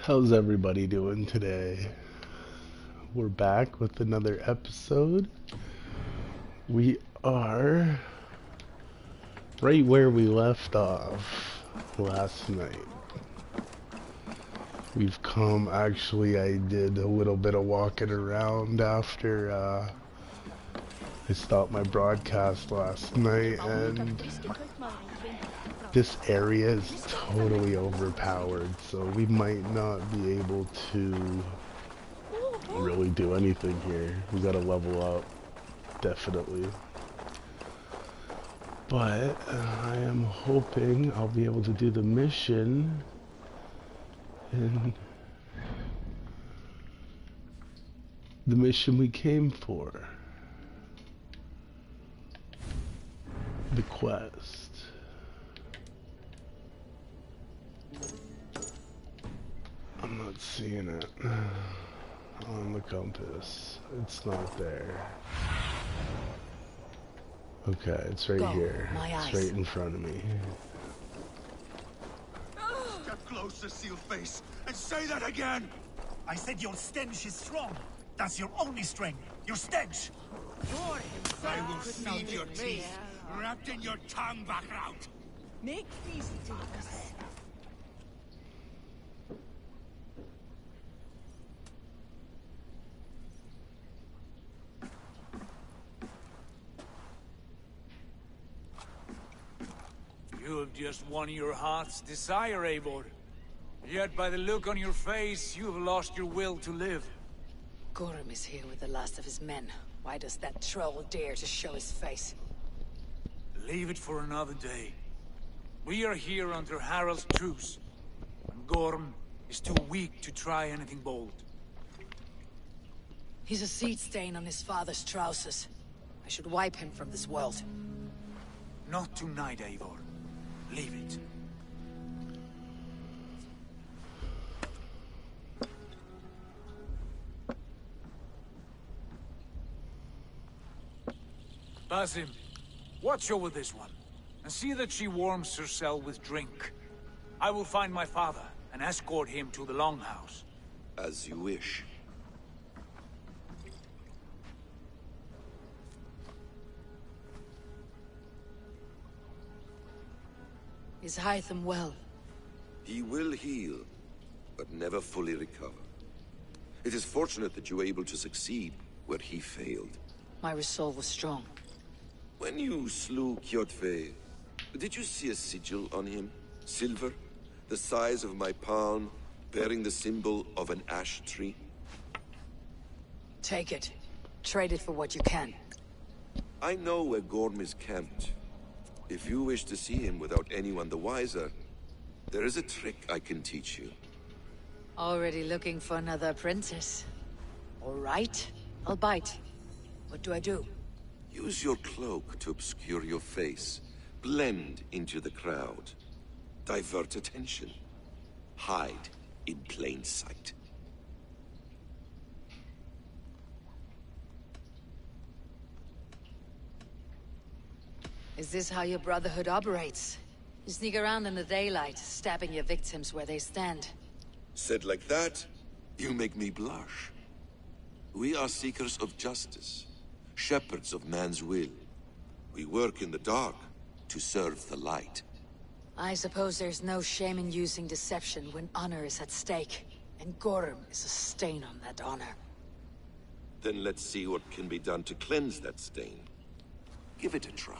How's everybody doing today? We're back with another episode. We are right where we left off last night. We've come, actually I did a little bit of walking around after I stopped my broadcast last night, and this area is totally overpowered, so we might not be able to really do anything here. We gotta level up, definitely. But I am hoping I'll be able to do the mission and the mission we came for. The quest. I'm not seeing it on the compass. It's not there. Okay, it's right here. It's right in front of me. Get closer, seal face, and say that again! I said your stench is strong. That's your only strength. Your stench! I will feed your teeth, wrapped in your tongue back out! Make peace to us. You have just won your heart's desire, Eivor. Yet by the look on your face, you have lost your will to live. Gorm is here with the last of his men. Why does that troll dare to show his face? Leave it for another day. We are here under Harald's truce, and Gorm is too weak to try anything bold. He's a seed stain on his father's trousers. I should wipe him from this world. Not tonight, Eivor. Leave it. Basim, watch over this one, and see that she warms herself with drink. I will find my father, and escort him to the Longhouse. As you wish. Is Hytham well? He will heal, but never fully recover. It is fortunate that you were able to succeed where he failed. My resolve was strong. When you slew Kjotve, did you see a sigil on him? Silver, the size of my palm, bearing the symbol of an ash tree? Take it. Trade it for what you can. I know where Gorm is camped. If you wish to see him without anyone the wiser, there is a trick I can teach you. Already looking for another apprentice. All right, I'll bite. What do I do? Use your cloak to obscure your face. Blend into the crowd. Divert attention. Hide in plain sight. Is this how your Brotherhood operates? You sneak around in the daylight, stabbing your victims where they stand. Said like that, you make me blush. We are seekers of justice, shepherds of man's will. We work in the dark to serve the light. I suppose there's no shame in using deception when honor is at stake, and Gorm is a stain on that honor. Then let's see what can be done to cleanse that stain. Give it a try.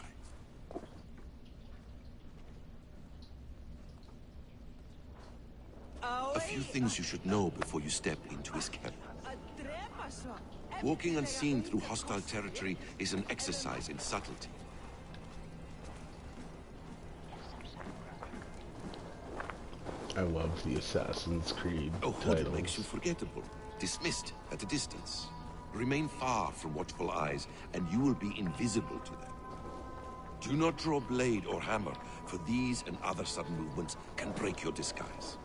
A few things you should know before you step into his camp. Walking unseen through hostile territory is an exercise in subtlety. I love the Assassin's Creed A hood titles. makes you forgettable, dismissed at a distance. Remain far from watchful eyes, and you will be invisible to them. Do not draw blade or hammer, for these and other sudden movements can break your disguise.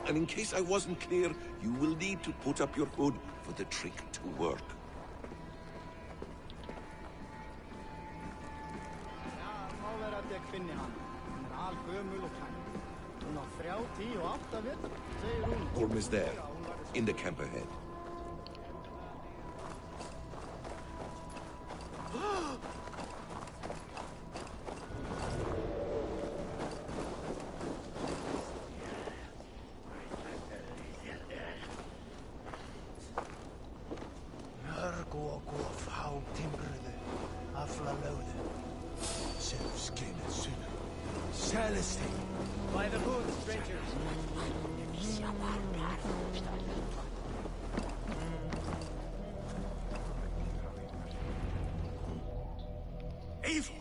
And in case I wasn't clear, you will need to put up your hood for the trick to work. finni hann. Hún algömul og klædd. Hún á 38 vetra, segir hún. Orm is there, in the camp ahead. By the moon, strangers. Eivor!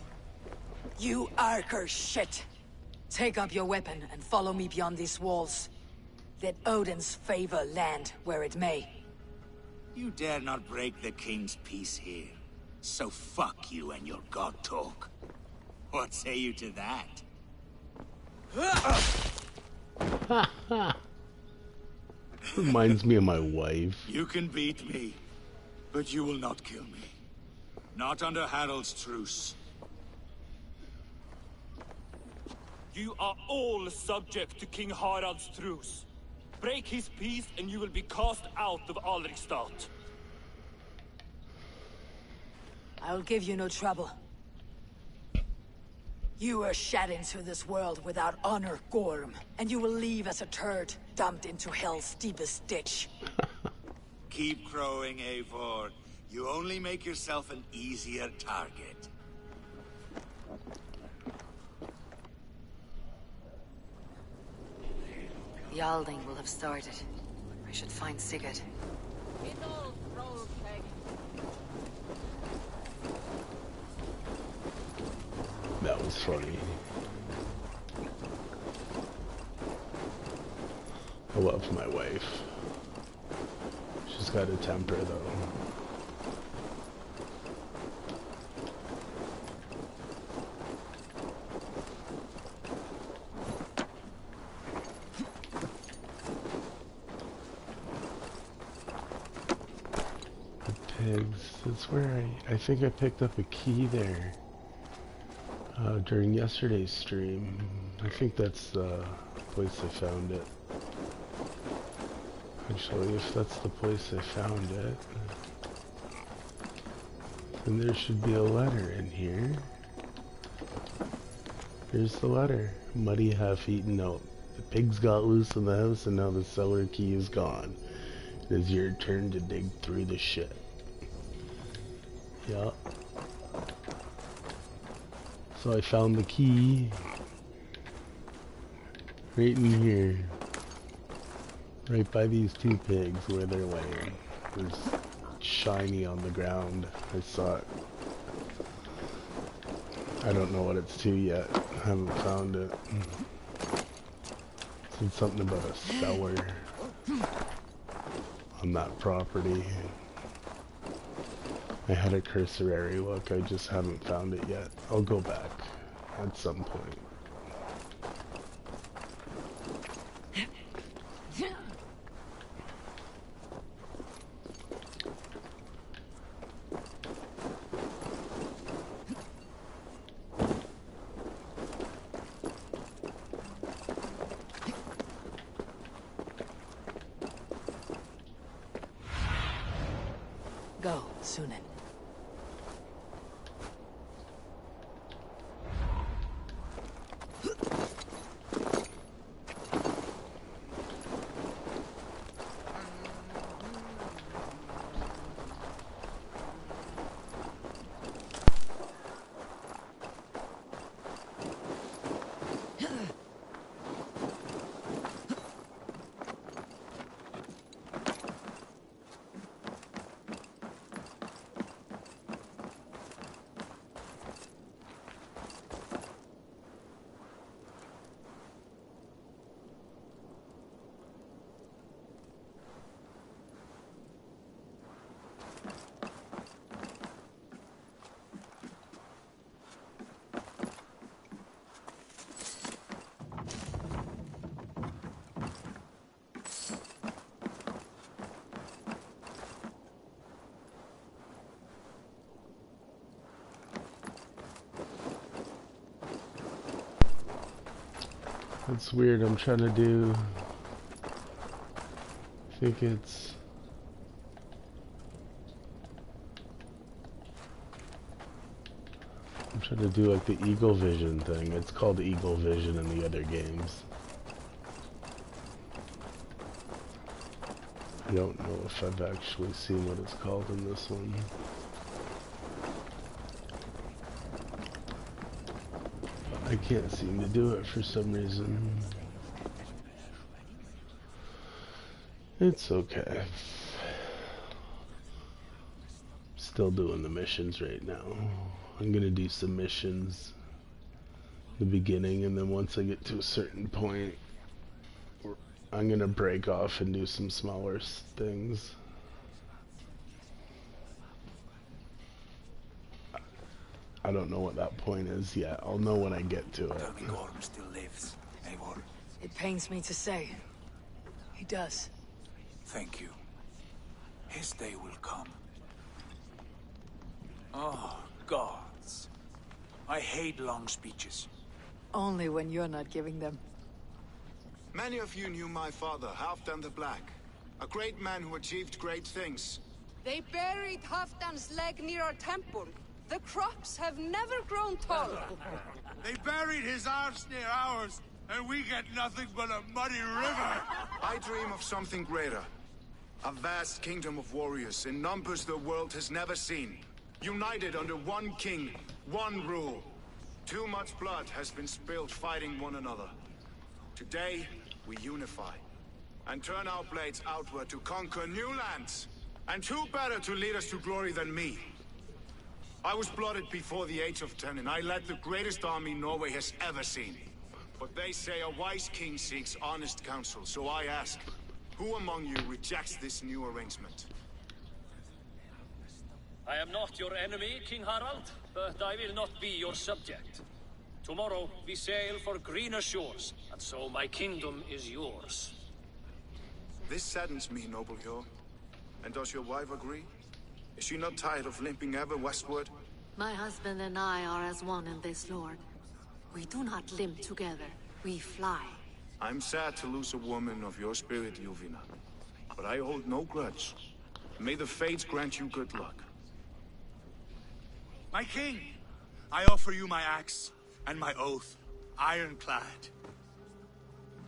You Arker shit! Take up your weapon and follow me beyond these walls. Let Odin's favor land where it may. You dare not break the king's peace here. So fuck you and your god talk. What say you to that? Reminds me of my wife. You can beat me, but you will not kill me. Not under Harald's truce. You are all subject to King Harald's truce. Break his peace and you will be cast out of Alrikstad. I will give you no trouble. You were shed into this world without honor, Gorm, and you will leave as a turd, dumped into hell's deepest ditch. Keep crowing, Eivor. You only make yourself an easier target. The Alding will have started. I should find Sigurd. That was funny. I love my wife. She's got a temper though. Pigs. That's where I think I picked up a key there during yesterday's stream. I think that's the place I found it. Actually, if that's the place I found it, then there should be a letter in here. Here's the letter. Muddy, half-eaten note. The pigs got loose in the house and now the cellar key is gone. It is your turn to dig through the shit. Yeah. So I found the key right in here. Right by these two pigs where they're laying. There's shiny on the ground. I saw it. I don't know what it's to yet. I haven't found it. It said something about a cellar on that property. I had a cursory look, I just haven't found it yet. I'll go back at some point. Go, Sunan. That's weird. I'm trying to do... I think it's... I'm trying to do like the Eagle Vision thing. It's called Eagle Vision in the other games. I don't know if I've actually seen what it's called in this one. I can't seem to do it for some reason. It's okay. Still doing the missions right now. I'm gonna do some missions in the beginning, and then once I get to a certain point, I'm gonna break off and do some smaller things. I don't know what that point is yet. I'll know when I get to it. Tell me Gorm still lives, Eivor. It pains me to say. He does. Thank you. His day will come. Oh, gods. I hate long speeches. Only when you're not giving them. Many of you knew my father, Halfdan the Black. A great man who achieved great things. They buried Halfdan's leg near our temple. The crops have never grown taller. They buried his arse near ours, and we get nothing but a muddy river. I dream of something greater. A vast kingdom of warriors in numbers the world has never seen. United under one king, one rule. Too much blood has been spilled fighting one another. Today, we unify. And turn our blades outward to conquer new lands. And who better to lead us to glory than me? I was blooded before the age of 10, and I led the greatest army Norway has ever seen. But they say a wise king seeks honest counsel, so I ask, who among you rejects this new arrangement? I am not your enemy, King Harald, but I will not be your subject. Tomorrow we sail for greener shores, and so my kingdom is yours. This saddens me, noble Hjor. And does your wife agree? Is she not tired of limping ever westward? My husband and I are as one in this, Lord. We do not limp together, we fly. I'm sad to lose a woman of your spirit, Yuvina. But I hold no grudge. May the fates grant you good luck. My king, I offer you my axe and my oath, ironclad.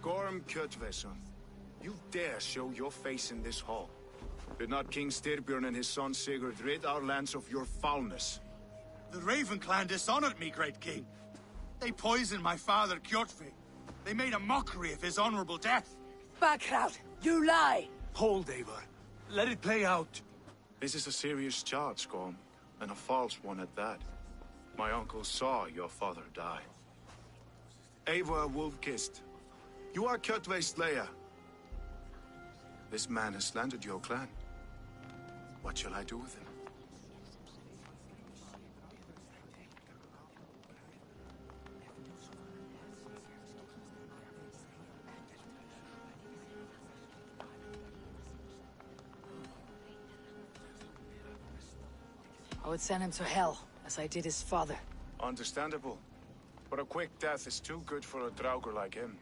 Gorm Kjotveson, you dare show your face in this hall. Did not King Styrbjörn and his son Sigurd rid our lands of your foulness? The Raven clan dishonored me, great king. They poisoned my father, Kjotve. They made a mockery of his honorable death. Backhout! You lie! Hold, Eivor. Let it play out. This is a serious charge, Gorm, and a false one at that. My uncle saw your father die. Eivor Wolf-Kissed, you are Kjotve's slayer. This man has slandered your clan. What shall I do with him? I would send him to hell, as I did his father. Understandable. But a quick death is too good for a Draugr like him.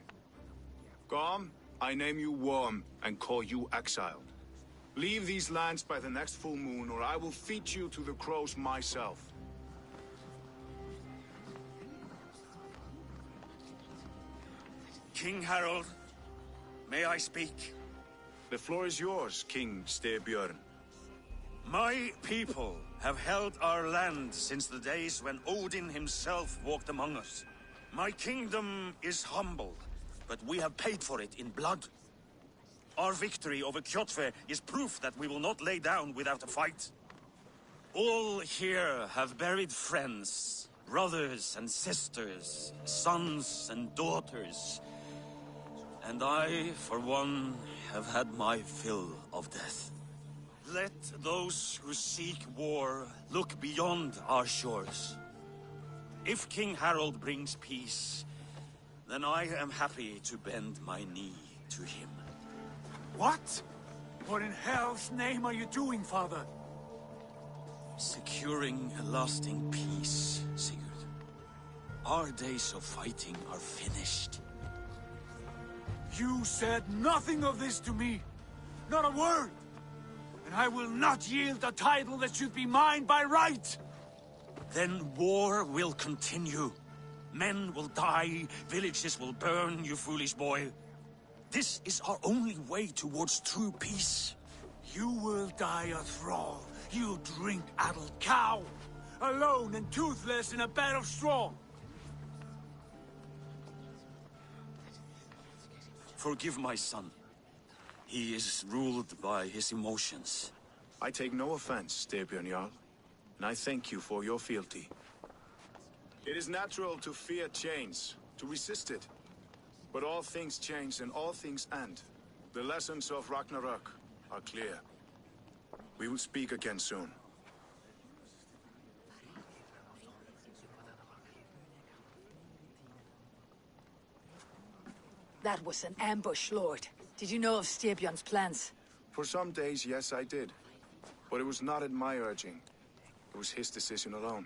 Gorm, I name you Worm and call you exiled. Leave these lands by the next full moon, or I will feed you to the crows myself. King Harold, may I speak? The floor is yours, King Styrbjörn. My people have held our land since the days when Odin himself walked among us. My kingdom is humble, but we have paid for it in blood. Our victory over Kjotve is proof that we will not lay down without a fight. All here have buried friends, brothers and sisters, sons and daughters. And I, for one, have had my fill of death. Let those who seek war look beyond our shores. If King Harold brings peace, then I am happy to bend my knee to him. What? What in hell's name are you doing, father? Securing a lasting peace, Sigurd. Our days of fighting are finished. You said nothing of this to me. Not a word. And I will not yield a title that should be mine by right. Then war will continue. Men will die, villages will burn, you foolish boy. This is our only way towards true peace. You will die a thrall, you drink-addled cow. Alone and toothless in a bed of straw. Forgive my son. He is ruled by his emotions. I take no offense, Styrbjörn Jarl, and I thank you for your fealty. It is natural to fear change, to resist it. But all things change and all things end. The lessons of Ragnarok are clear. We will speak again soon. That was an ambush, Lord. Did you know of Styrbjörn's plans? For some days, yes, I did. But it was not at my urging. It was his decision alone.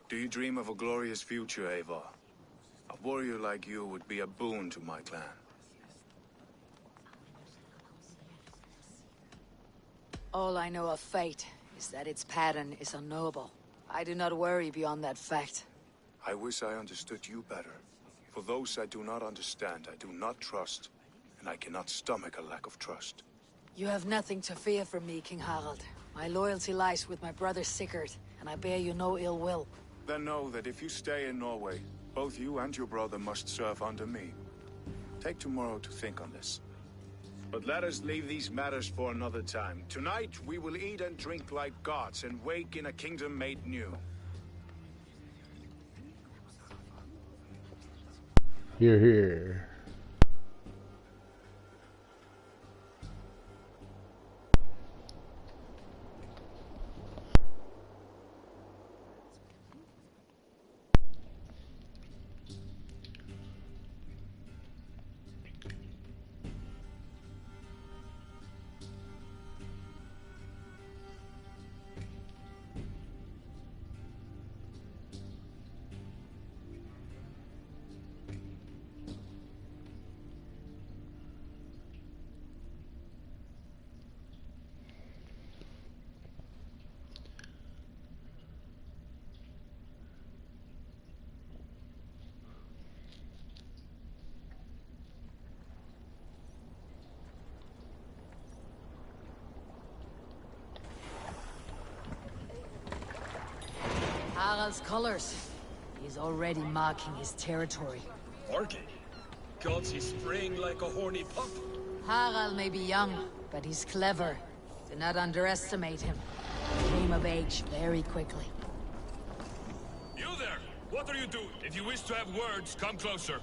Do you dream of a glorious future, Eivor? A warrior like you would be a boon to my clan. All I know of fate is that its pattern is unknowable. I do not worry beyond that fact. I wish I understood you better. For those I do not understand, I do not trust, and I cannot stomach a lack of trust. You have nothing to fear from me, King Harald. My loyalty lies with my brother Sigurd, and I bear you no ill will. Then know that if you stay in Norway, both you and your brother must serve under me. Take tomorrow to think on this. But let us leave these matters for another time. Tonight, we will eat and drink like gods and wake in a kingdom made new. Hear, hear. Harald's colors. He's already marking his territory. Marking? Gods, he's spraying like a horny pup. Harald may be young, but he's clever. Do not underestimate him. He came of age very quickly. You there! What are you doing? If you wish to have words, come closer.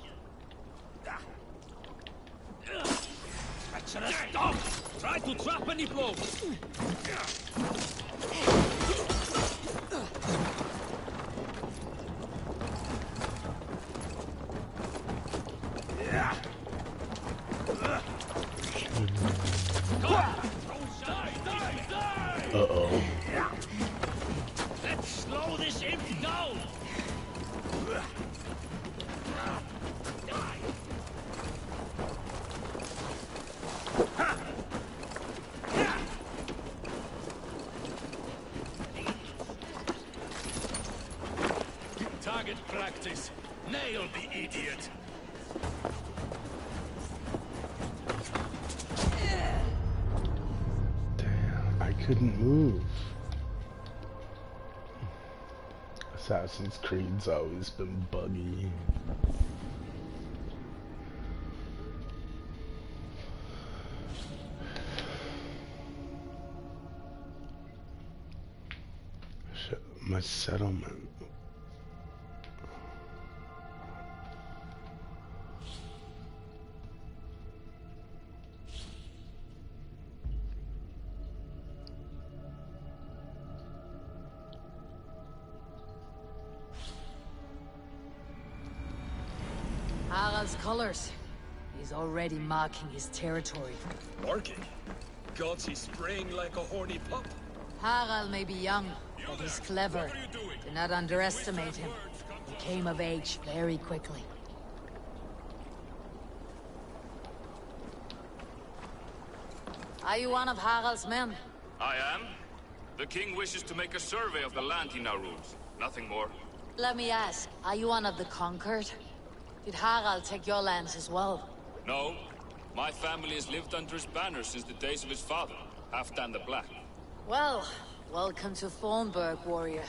Treacherous dog! Try to trap any blows! Uh-oh. Let's slow this imp down! Target practice. Nail the idiot. Damn, I couldn't move. Assassin's Creed's always been buggy. Shit, my settlement. Harald's colors. He's already marking his territory. Marking? Gods, he's spraying like a horny pup. Harald may be young, but he's clever. Do not underestimate him. He came of age very quickly. Are you one of Harald's men? I am. The king wishes to make a survey of the land he now rules. Nothing more. Let me ask, are you one of the conquered? Did Harald take your lands as well? No. My family has lived under his banner since the days of his father, Halfdan the Black. Well, welcome to Thornburg, warrior.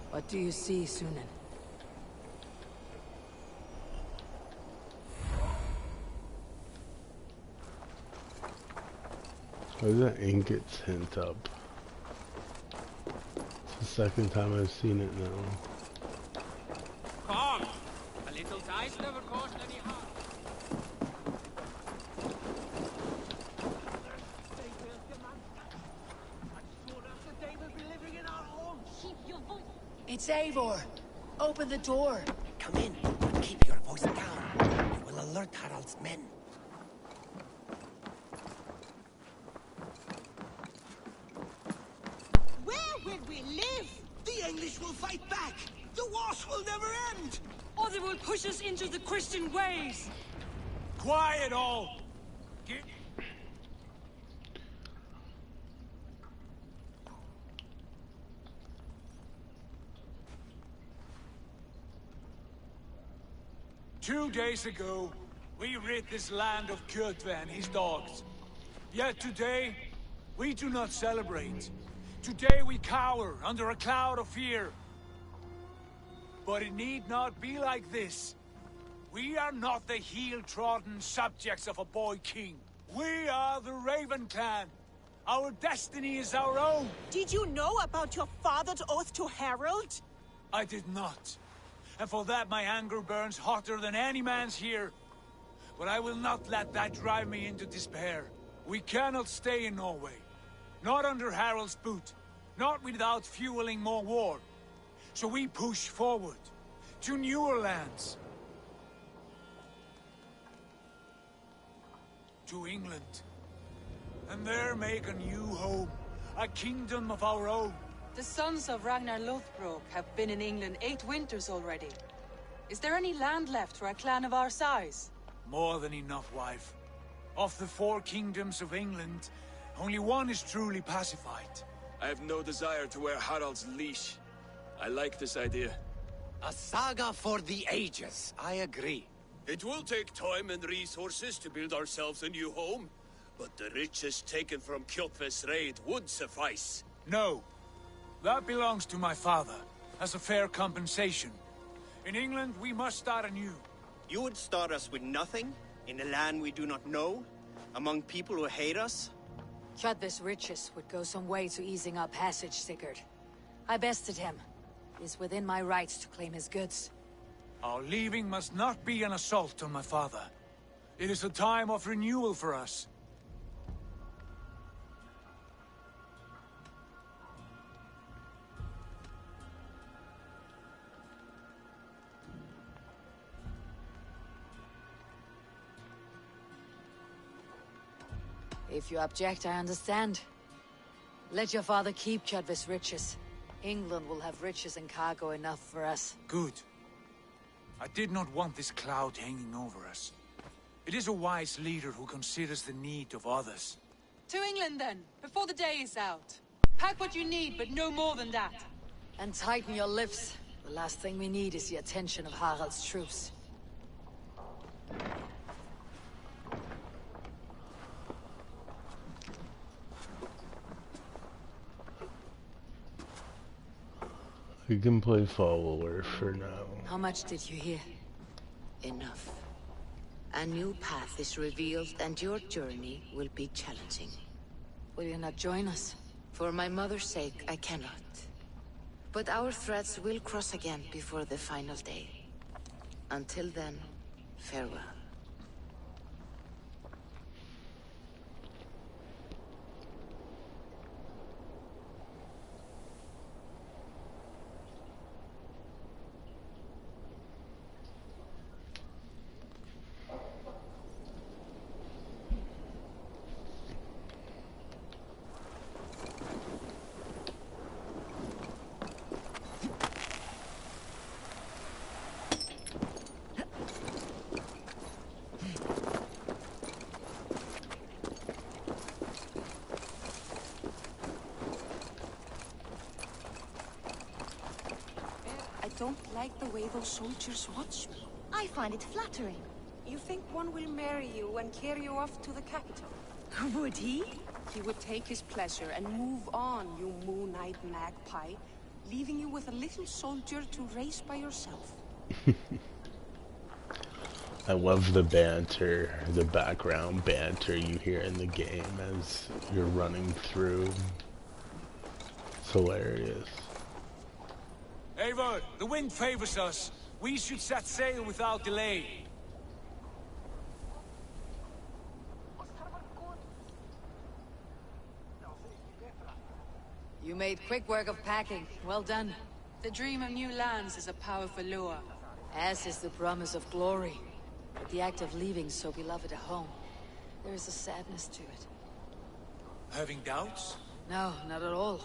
What do you see, Sunan? Why does that ingots hint up? It's the second time I've seen it now. Come! A little dice never caused any harm. It's Eivor! Open the door! Come in, but keep your voice down. You will alert Harald's men. Where will we live? The English will fight back! The wars will never end! Or they will push us into the Christian ways! Quiet all! Get... 2 days ago, we rid this land of Kjotve and his dogs. Yet today, we do not celebrate. Today we cower under a cloud of fear. But it need not be like this. We are not the heel-trodden subjects of a boy king. We are the Raven clan. Our destiny is our own. Did you know about your father's oath to Harald? I did not. And for that my anger burns hotter than any man's here. But I will not let that drive me into despair. We cannot stay in Norway. Not under Harald's boot. Not without fueling more war. So we push forward. To newer lands. To England. And there make a new home. A kingdom of our own. The sons of Ragnar Lothbrok have been in England 8 winters already. Is there any land left for a clan of our size? More than enough, wife. Of the 4 kingdoms of England, only one is truly pacified. I have no desire to wear Harald's leash. I like this idea. A saga for the ages, I agree. It will take time and resources to build ourselves a new home, but the riches taken from Kjotve's raid would suffice. No. That belongs to my father, as a fair compensation. In England, we must start anew. You would start us with nothing? In a land we do not know? Among people who hate us? Kjotve's riches would go some way to easing our passage, Sigurd. I bested him. It is within my rights to claim his goods. Our leaving must not be an assault on my father. It is a time of renewal for us. If you object, I understand. Let your father keep Kjotve's riches. England will have riches and cargo enough for us. Good. I did not want this cloud hanging over us. It is a wise leader who considers the need of others. To England then, before the day is out. Pack what you need, but no more than that. And tighten your lips. The last thing we need is the attention of Harald's troops. We can play follower for now. How much did you hear? Enough. A new path is revealed and your journey will be challenging. Will you not join us? For my mother's sake, I cannot. But our threads will cross again before the final day. Until then, farewell. like the way those soldiers watch me. I find it flattering. You think one will marry you and carry you off to the capital? Would he? He would take his pleasure and move on, you moon-eyed magpie, leaving you with a little soldier to race by yourself. I love the banter, the background banter you hear in the game as you're running through. It's hilarious. Eivor, the wind favors us. We should set sail without delay. You made quick work of packing. Well done. The dream of new lands is a powerful lure. As is the promise of glory. But the act of leaving so beloved a home, there is a sadness to it. Having doubts? No, not at all.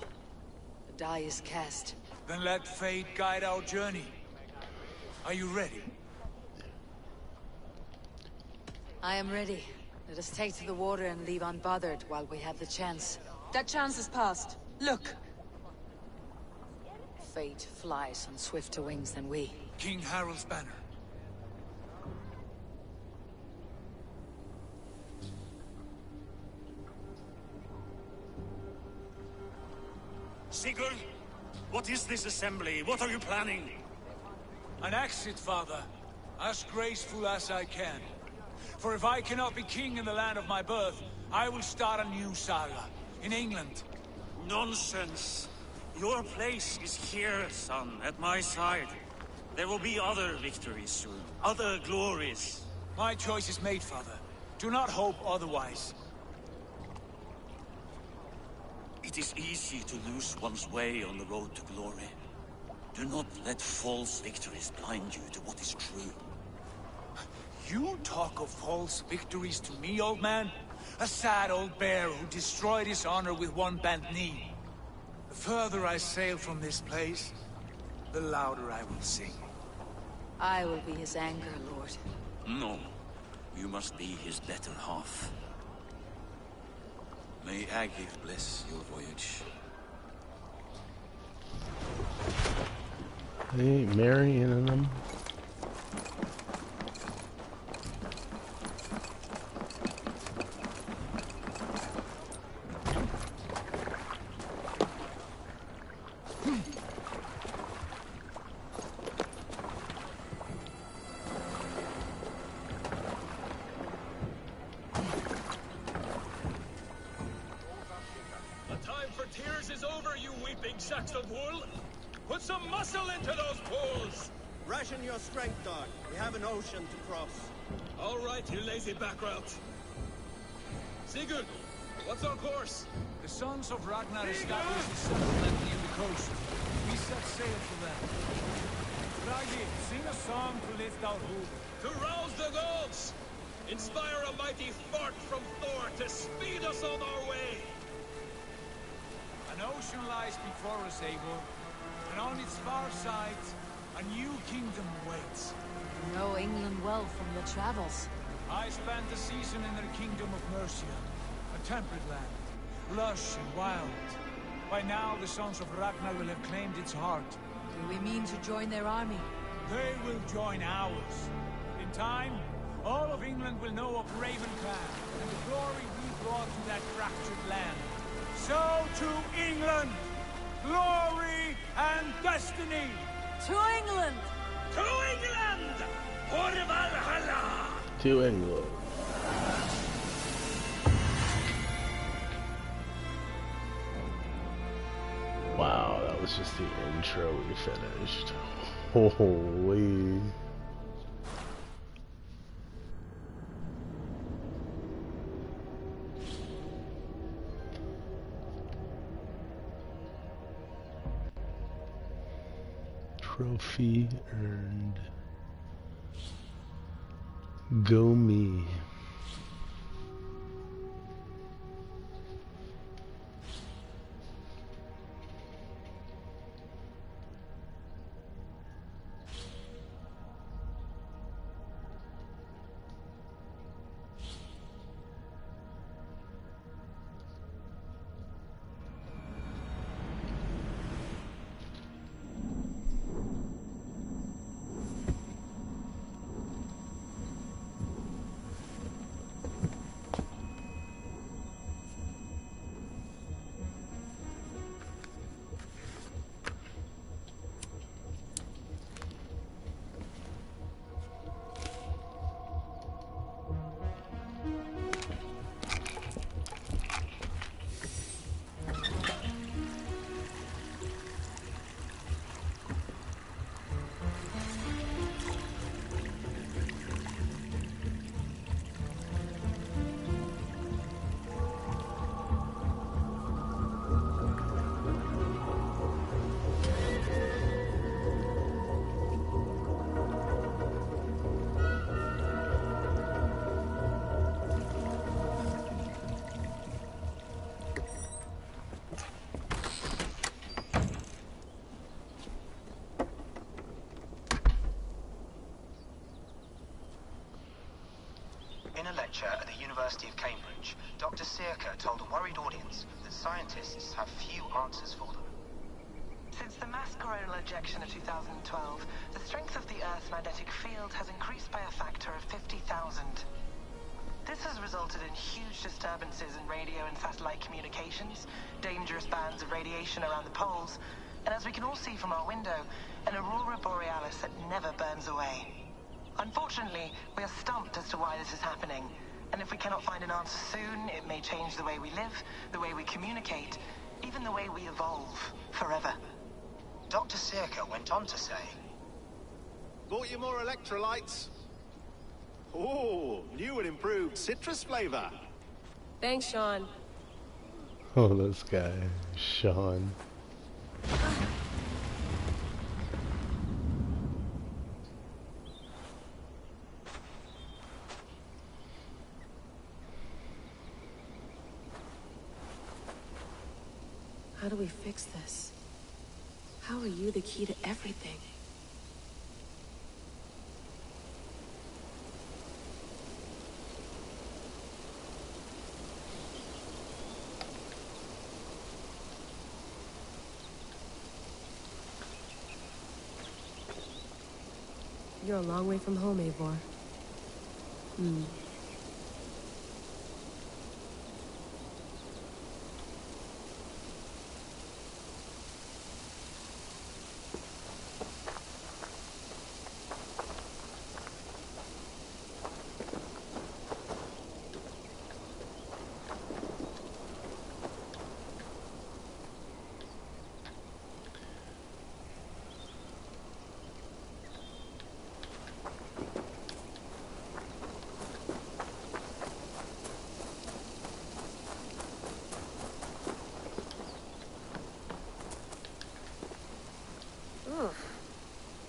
The die is cast. Then let fate guide our journey. Are you ready? I am ready. Let us take to the water and leave unbothered while we have the chance. That chance is past. Look! Fate flies on swifter wings than we. King Harald's banner. Sigurd, what is this assembly? What are you planning? An exit, father. As graceful as I can. For if I cannot be king in the land of my birth, I will start a new saga. In England. Nonsense. Your place is here, son, at my side. There will be other victories soon. Other glories. My choice is made, father. Do not hope otherwise. It is easy to lose one's way on the road to glory. Do not let false victories blind you to what is true. You talk of false victories to me, old man? A sad old bear who destroyed his honor with one bent knee. The further I sail from this place, the louder I will sing. I will be his anger, Lord. No. You must be his better half. May Agir bless your voyage. They ain't marrying them. Sacks of wool. Put some muscle into those poles. Ration your strength, dog. We have an ocean to cross. All right, you lazy backrout. Sigurd, what's our course? The sons of Ragnar established a settlement near the coast. We set sail for them. Ragi, sing a song to lift our hood. To rouse the gods! Inspire a mighty fart from Thor to speed us on our way! An ocean lies before us, Eivor, and on its far sides, a new kingdom waits. You know England well from your travels. I spent a season in the kingdom of Mercia, a temperate land, lush and wild. By now, the sons of Ragnar will have claimed its heart. Do we mean to join their army? They will join ours. In time, all of England will know of Ravenclan and the glory we brought to that fractured land. So to England, glory and destiny! To England! To England! For Valhalla! To England. Wow, that was just the intro we finished. Holy. Trophy earned. Go me. lecture at the University of Cambridge, Dr. Circa told a worried audience that scientists have few answers for them. Since the mass coronal ejection of 2012, the strength of the Earth's magnetic field has increased by a factor of 50,000. This has resulted in huge disturbances in radio and satellite communications, dangerous bands of radiation around the poles, and as we can all see from our window, an aurora borealis that never burns away. Unfortunately, we are stumped as to why this is happening, and if we cannot find an answer soon, it may change the way we live, the way we communicate, even the way we evolve forever. Dr. Circa went on to say, "Bought you more electrolytes? Oh, new and improved citrus flavor." Thanks, Sean. Oh, this guy, Sean. How do we fix this? How are you the key to everything? You're a long way from home, Eivor.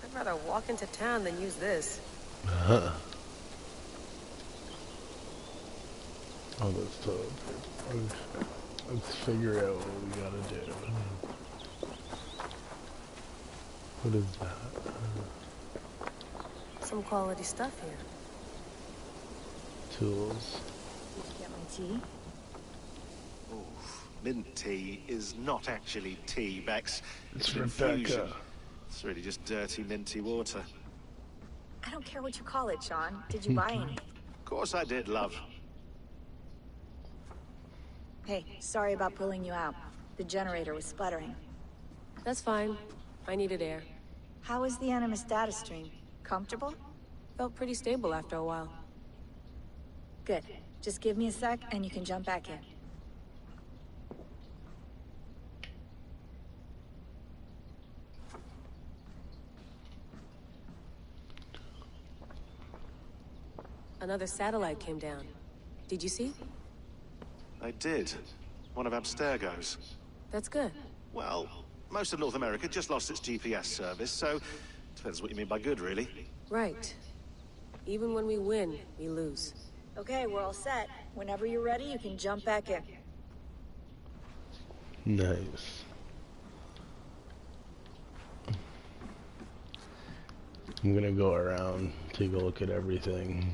I'd rather walk into town than use this. Oh, that's tough. Let's figure out what we gotta do. What is that? Some quality stuff here. Tools. Did you get my tea? Oh, mint tea is not actually tea, Bex. It's an Rebecca. infusion. It's really just dirty, minty water. I don't care what you call it, Sean. Did you buy any? Of course I did, love. Hey, sorry about pulling you out. The generator was sputtering. That's fine. I needed air. How is the Animus data stream? Comfortable? Felt pretty stable after a while. Good. Just give me a sec and you can jump back in. Another satellite came down. Did you see? I did. One of Abstergo's. That's good. Well, most of North America just lost its GPS service, so depends what you mean by good, really. Right. Even when we win, we lose. Okay, we're all set. Whenever you're ready, you can jump back in. Nice. I'm gonna go around, take a look at everything.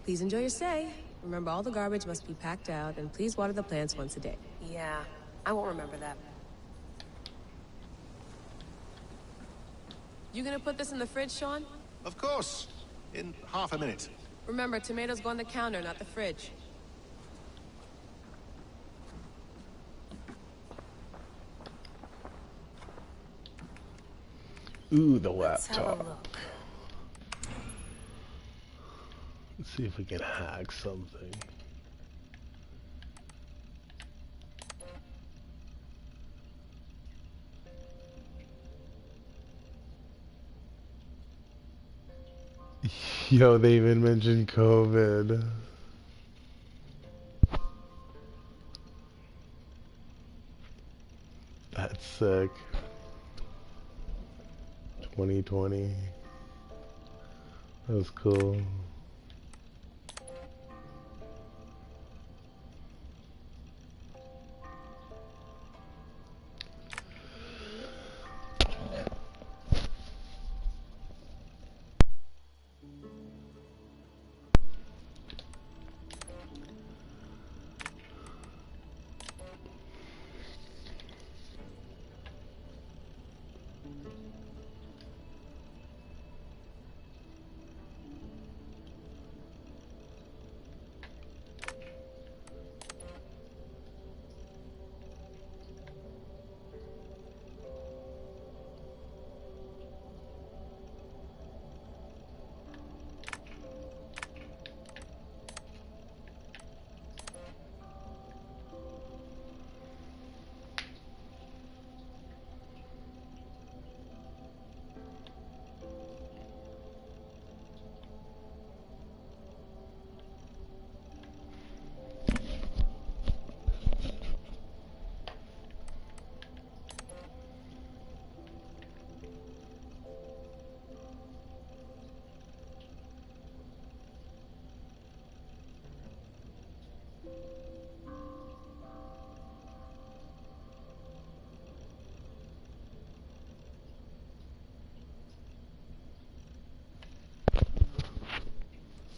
Please enjoy your stay. Remember, all the garbage must be packed out, and please water the plants once a day. Yeah, I won't remember that. You gonna put this in the fridge, Sean? Of course. In half a minute. Remember, tomatoes go on the counter, not the fridge. Ooh, the Let's have a laptop. look. Let's see if we can hack something. Yo, they even mentioned COVID. That's sick. 2020. That was cool.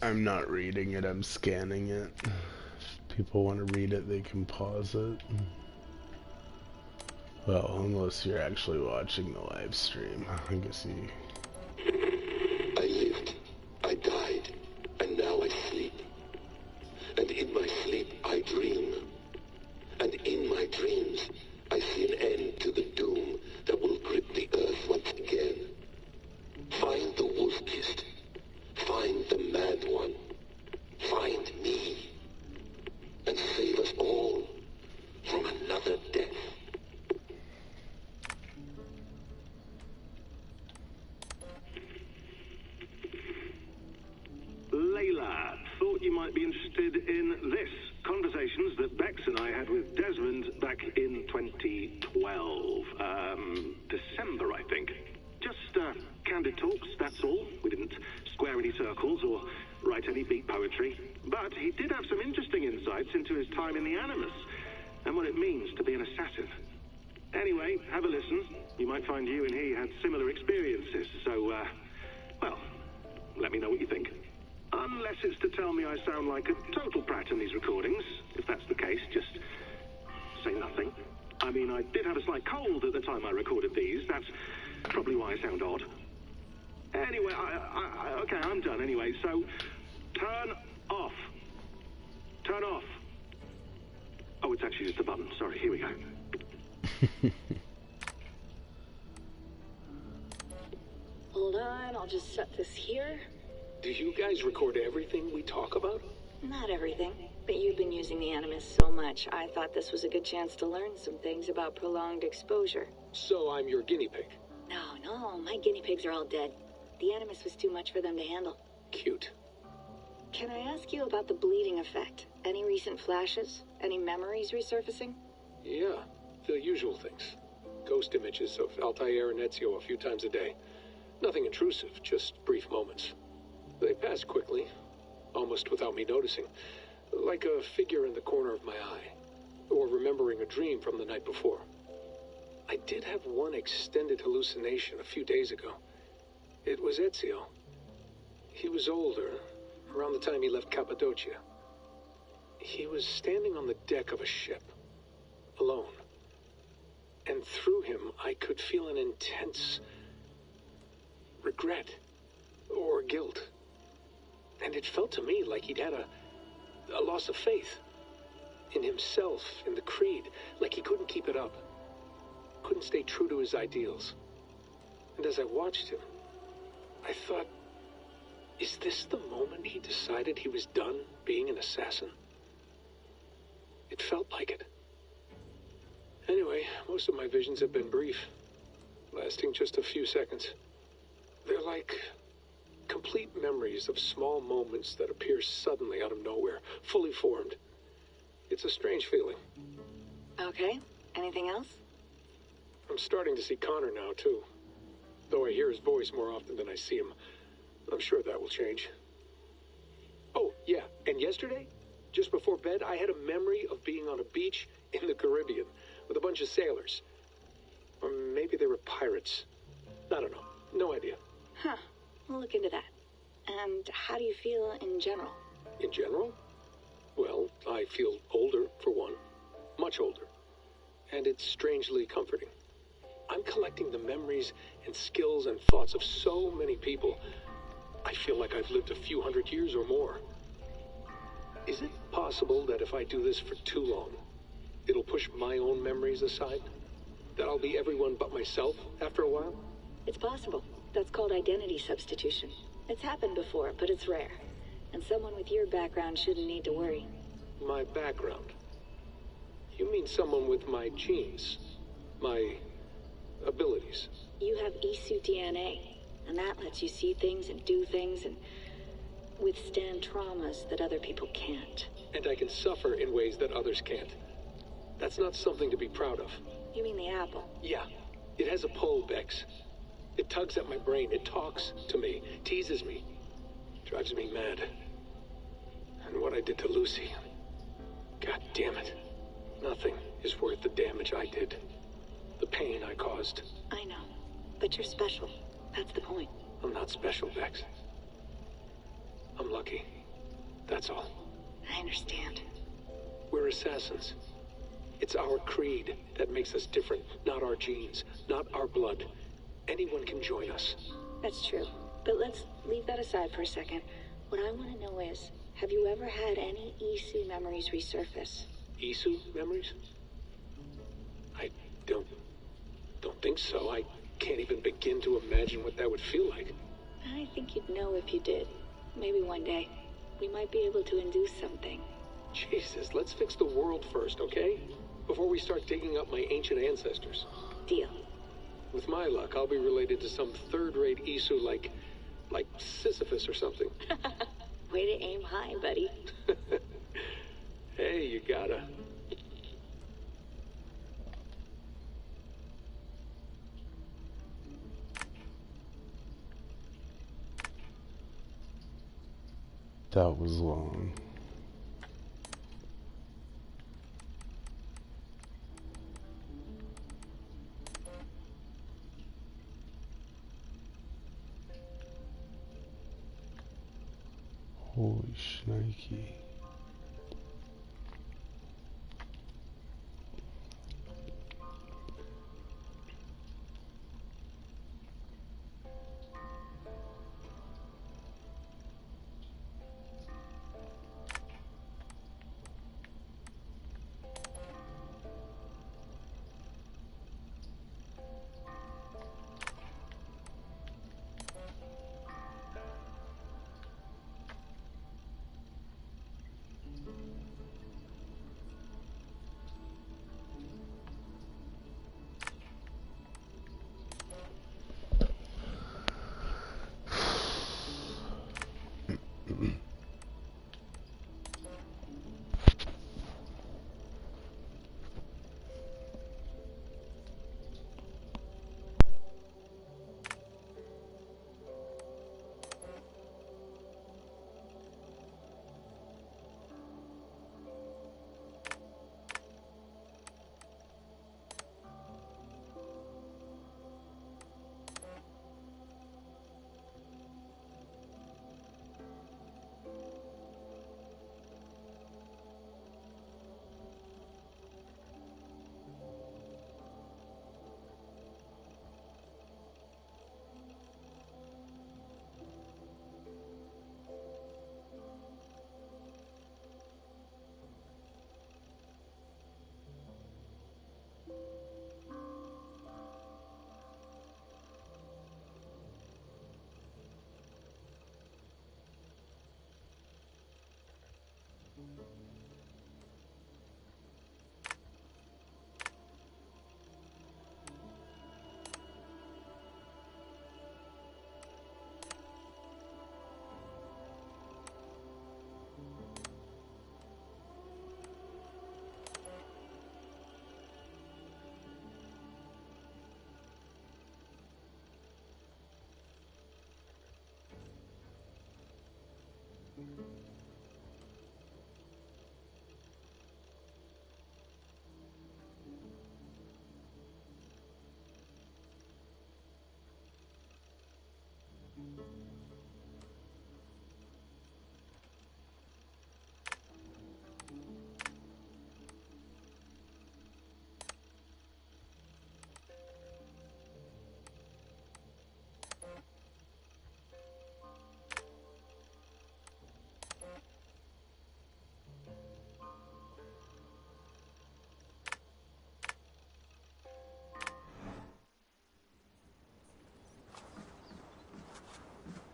I'm not reading it, I'm scanning it. If people want to read it, they can pause it. Well, unless you're actually watching the live stream. I guess you... I lived, I died, and now I sleep. And in my sleep, I dream. And in my dreams, I see an end to the doom that will grip the earth once again. Find the wolf-kissed. Find the mad one. Find me. And save us all from another death. Layla, thought you might be interested in this. Conversations that Bex and I had with Desmond back in 2012. December, I think. Just candid talks, that's all. We didn't square any circles or write any beat poetry. But he did have some interesting insights into his time in the Animus and what it means to be an assassin. Anyway, have a listen. You might find you and he had similar experiences. So, well, let me know what you think. Unless it's to tell me I sound like a total prat in these recordings. If that's the case, just say nothing. I mean, I did have a slight cold at the time I recorded these. That's probably why I sound odd. Anyway, okay, I'm done anyway. So, turn off. Turn off. Oh, it's actually just a button. Sorry, here we go. Hold on, I'll just set this here. Do you guys record everything we talk about? Not everything, but you've been using the Animus so much, I thought this was a good chance to learn some things about prolonged exposure. So I'm your guinea pig? No, my guinea pigs are all dead. The Animus was too much for them to handle. Cute. Can I ask you about the bleeding effect? Any recent flashes? Any memories resurfacing? Yeah, the usual things. Ghost images of Altair and Ezio a few times a day. Nothing intrusive, just brief moments. They pass quickly, almost without me noticing, like a figure in the corner of my eye, or remembering a dream from the night before. I did have one extended hallucination a few days ago. It was Ezio. He was older, around the time he left Cappadocia. He was standing on the deck of a ship, alone. And through him, I could feel an intense regret or guilt. And it felt to me like he'd had a loss of faith in himself, in the Creed, like he couldn't keep it up, couldn't stay true to his ideals. And as I watched him, I thought, is this the moment he decided he was done being an assassin? It felt like it. Anyway, most of my visions have been brief, lasting just a few seconds. They're like complete memories of small moments that appear suddenly out of nowhere, fully formed. It's a strange feeling. Okay, anything else? I'm starting to see Connor now, too. Though I hear his voice more often than I see him. I'm sure that will change. Oh, yeah, and yesterday, just before bed, I had a memory of being on a beach in the Caribbean with a bunch of sailors. Or maybe they were pirates. I don't know. No idea. Huh. We'll look into that. And how do you feel in general? In general? Well, I feel older, for one. Much older. And it's strangely comforting. I'm collecting the memories and skills and thoughts of so many people. I feel like I've lived a few hundred years or more. Is it possible that if I do this for too long, it'll push my own memories aside? That I'll be everyone but myself after a while? It's possible. That's called identity substitution. It's happened before, but it's rare. And someone with your background shouldn't need to worry. My background? You mean someone with my genes? My abilities? You have Isu DNA, and that lets you see things and do things and withstand traumas that other people can't. And I can suffer in ways that others can't. That's not something to be proud of. You mean the apple? Yeah. It has a pull, Bex. It tugs at my brain. It talks to me. Teases me. Drives me mad. And what I did to Lucy. God damn it. Nothing is worth the damage I did. The pain I caused. I know. But you're special. That's the point. I'm not special, Bex. I'm lucky. That's all. I understand. We're assassins. It's our creed that makes us different, not our genes, not our blood. Anyone can join us. That's true. But let's leave that aside for a second. What I want to know is, have you ever had any Isu memories resurface? Isu memories? I don't think so. I can't even begin to imagine what that would feel like. I think you'd know if you did. Maybe one day. We might be able to induce something. Jesus, let's fix the world first, okay? Before we start digging up my ancient ancestors. Deal. With my luck, I'll be related to some third-rate Isu like Sisyphus or something. Way to aim high, buddy. Hey, you gotta. That was long. Holy shnikey.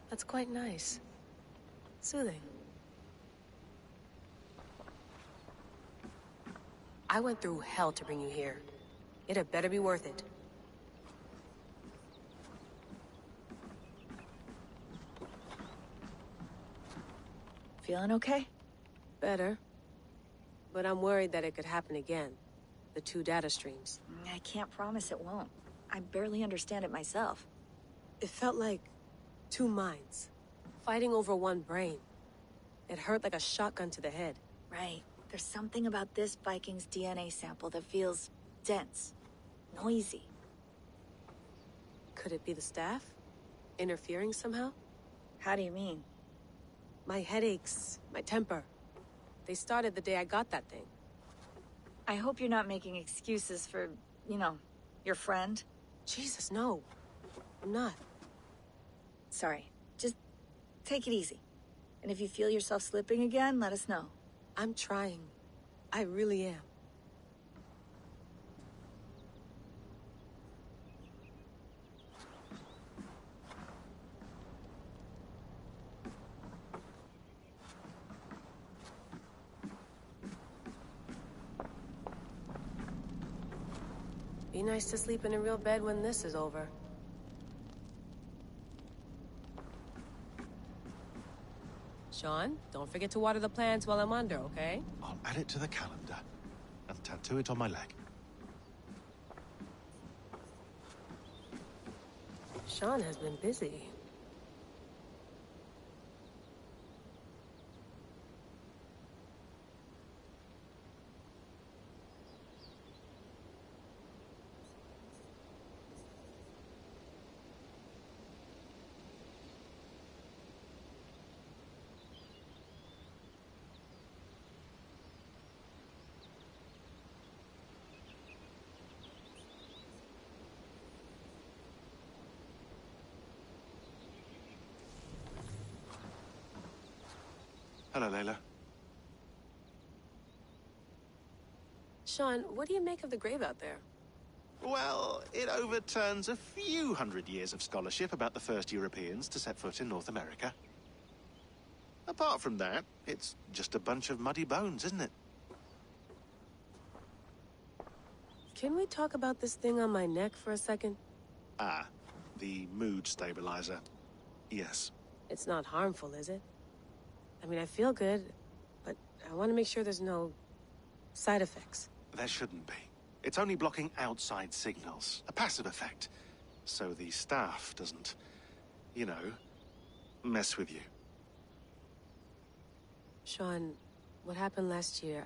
That's quite nice. Soothing. I went through hell to bring you here. It had better be worth it. Feeling okay? Better. But I'm worried that it could happen again. The two data streams. I can't promise it won't. I barely understand it myself. It felt like two minds, fighting over one brain. It hurt like a shotgun to the head. Right. There's something about this Viking's DNA sample that feels dense, noisy. Could it be the staff? Interfering somehow? How do you mean? My headaches, my temper. They started the day I got that thing. I hope you're not making excuses for, you know, your friend. Jesus, no. I'm not. Sorry. Just take it easy. And if you feel yourself slipping again, let us know. I'm trying. I really am. Be nice to sleep in a real bed when this is over. Sean, don't forget to water the plants while I'm under, okay? I'll add it to the calendar and tattoo it on my leg. Sean has been busy. Hello, Layla. Sean, what do you make of the grave out there? Well, it overturns a few hundred years of scholarship about the first Europeans to set foot in North America. Apart from that, it's just a bunch of muddy bones, isn't it? Can we talk about this thing on my neck for a second? Ah, the mood stabilizer. Yes. It's not harmful, is it? I mean, I feel good, but I want to make sure there's no side effects. There shouldn't be. It's only blocking outside signals, a passive effect. So the staff doesn't, you know, mess with you. Sean, what happened last year,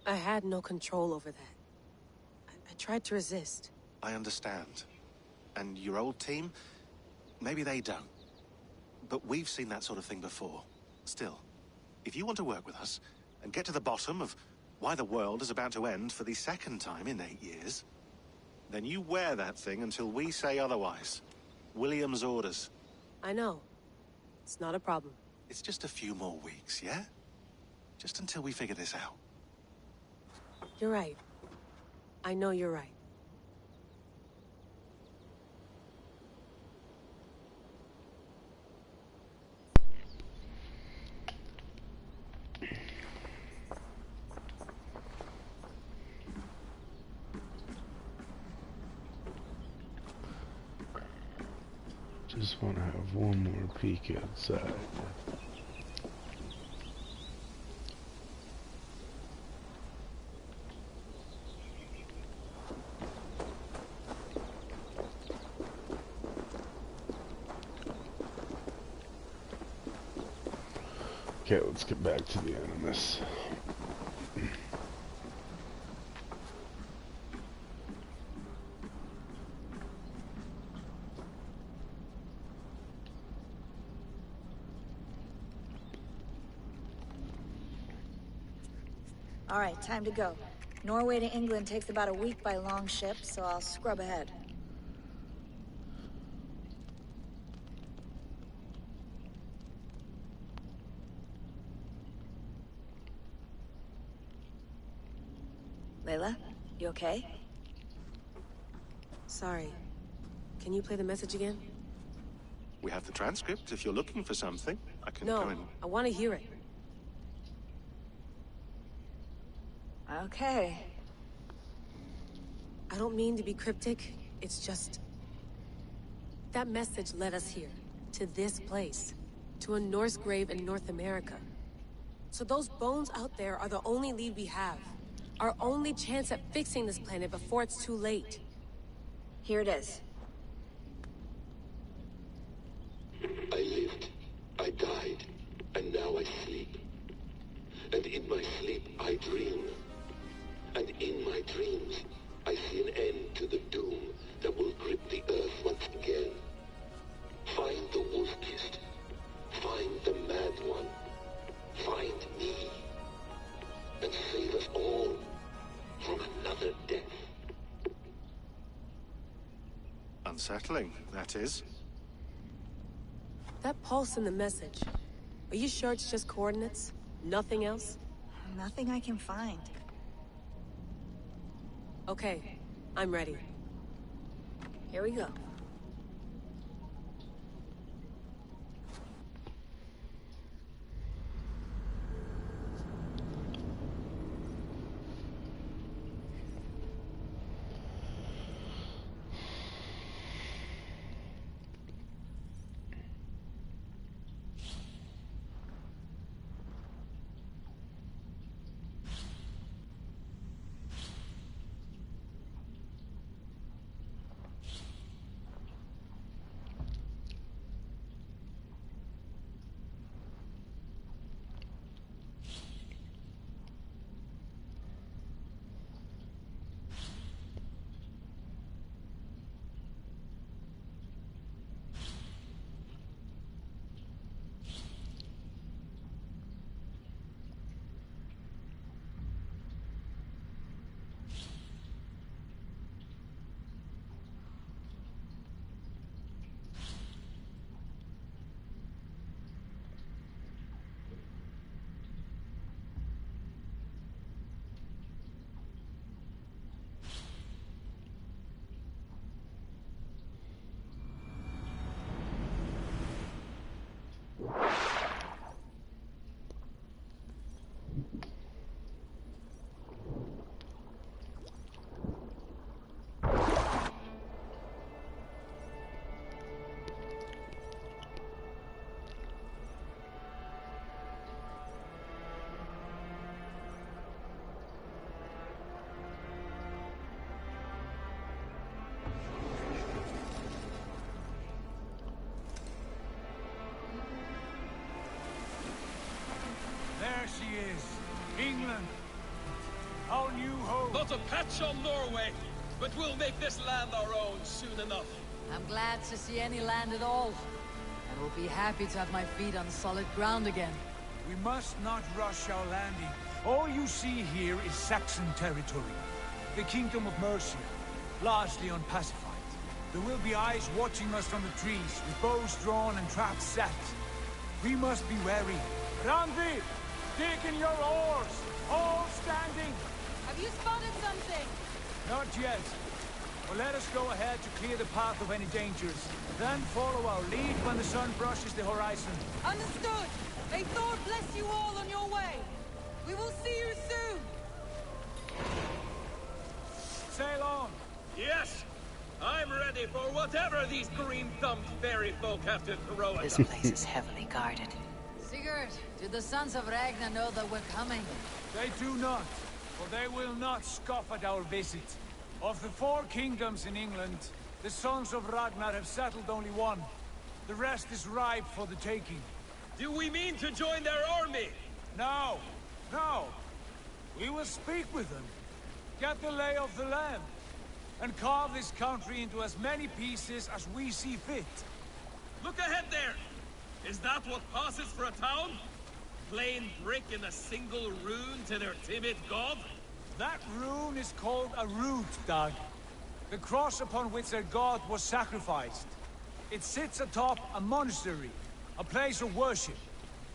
I had no control over that. I tried to resist. I understand. And your old team, maybe they don't. But we've seen that sort of thing before. Still, if you want to work with us and get to the bottom of why the world is about to end for the second time in 8 years, then you wear that thing until we say otherwise. William's orders. I know. It's not a problem. It's just a few more weeks, yeah? Just until we figure this out. You're right. I know you're right. Just want to have one more peek outside. Okay, let's get back to the Animus. All right, time to go. Norway to England takes about a week by long ship, so I'll scrub ahead. Layla, you okay? Sorry. Can you play the message again? We have the transcript if you're looking for something. I can go No, in. I want to hear it. Okay. I don't mean to be cryptic. It's just... that message led us here. To this place. To a Norse grave in North America. So those bones out there are the only lead we have. Our only chance at fixing this planet before it's too late. Here it is. I lived, I died, and now I sleep. And in my sleep I dream. And in my dreams, I see an end to the doom that will grip the Earth once again. Find the wolf-kissed. Find the man Unsettling, that is. That pulse in the message. Are you sure it's just coordinates? Nothing else? Nothing I can find. Okay, I'm ready. Here we go. There she is. England. Our new home. Not a patch on Norway, but we'll make this land our own soon enough. I'm glad to see any land at all. I will be happy to have my feet on solid ground again. We must not rush our landing. All you see here is Saxon territory. The Kingdom of Mercia, largely unpacified. There will be eyes watching us from the trees, with bows drawn and traps set. We must be wary. Randi! Dig in your oars! All standing! Have you spotted something? Not yet. But let us go ahead to clear the path of any dangers. Then follow our lead when the sun brushes the horizon. Understood! May Thor bless you all on your way! We will see you soon! Sail on! Yes! I'm ready for whatever these green-thumbed fairy folk have to throw at us. This place is heavily guarded. Sigurd, do the sons of Ragnar know that we're coming? They do not, for they will not scoff at our visit. Of the 4 kingdoms in England, the sons of Ragnar have settled only one. The rest is ripe for the taking. Do we mean to join their army? No, no. We will speak with them, get the lay of the land, and carve this country into as many pieces as we see fit. Look ahead there! Is that what passes for a town? Plain brick in a single rune to their timid god? That rune is called a root, Doug. The cross upon which their god was sacrificed. It sits atop a monastery, a place of worship.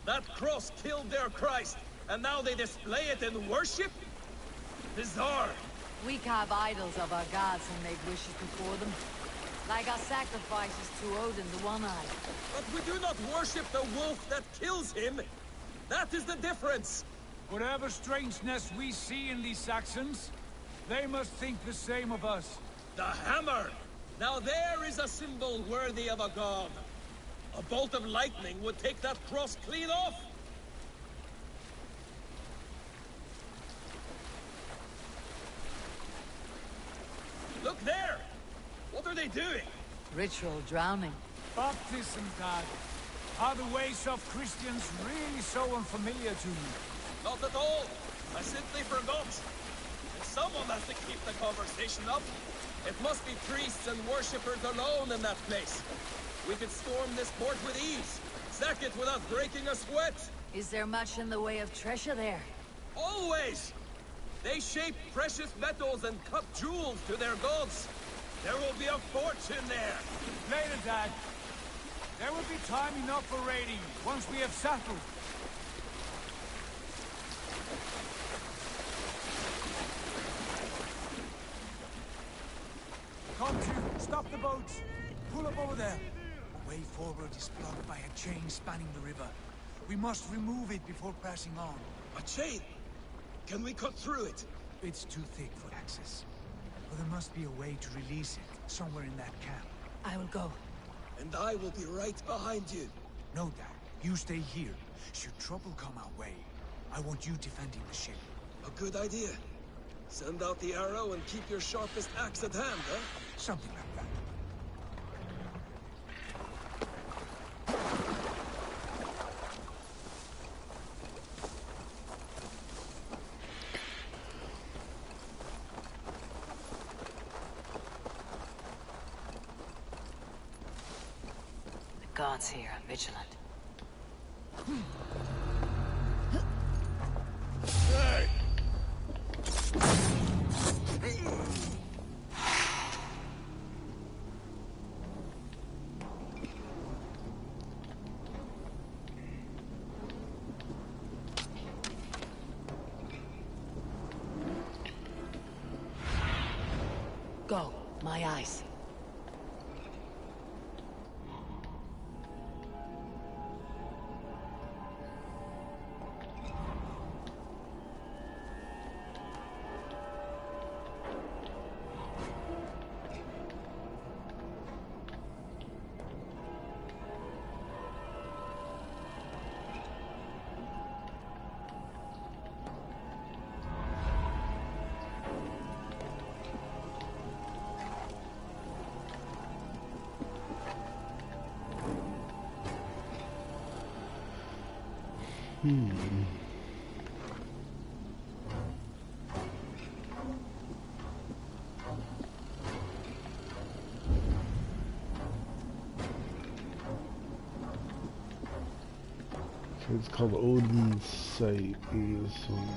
That cross killed their Christ, and now they display it in worship? Bizarre. We carve idols of our gods and make wishes before them. Like our sacrifices to Odin, the One-Eyed. But we do not worship the wolf that kills him. That is the difference. Whatever strangeness we see in these Saxons, they must think the same of us. The hammer! Now there is a symbol worthy of a god. A bolt of lightning would take that cross clean off. Look there! What are they doing? Ritual drowning. Baptism, Dad. Are the ways of Christians really so unfamiliar to you? Not at all. I simply forgot. Someone has to keep the conversation up. It must be priests and worshippers alone in that place. We could storm this port with ease. Sack it without breaking a sweat. Is there much in the way of treasure there? Always! They shape precious metals and cut jewels to their gods. There will be a fortune there! Later, Dad. There will be time enough for raiding, once we have settled. Come to, stop the boats. Pull up over there. The way forward is blocked by a chain spanning the river. We must remove it before passing on. A chain? Can we cut through it? It's too thick for access. But there must be a way to release it, somewhere in that camp. I will go. And I will be right behind you. No, Dad. You stay here. Should trouble come our way, I want you defending the ship. A good idea. Send out the arrow and keep your sharpest axe at hand, huh? Something like that. The gods here are vigilant. Hey! Go, my eyes. It's called Odin's Sight in this one.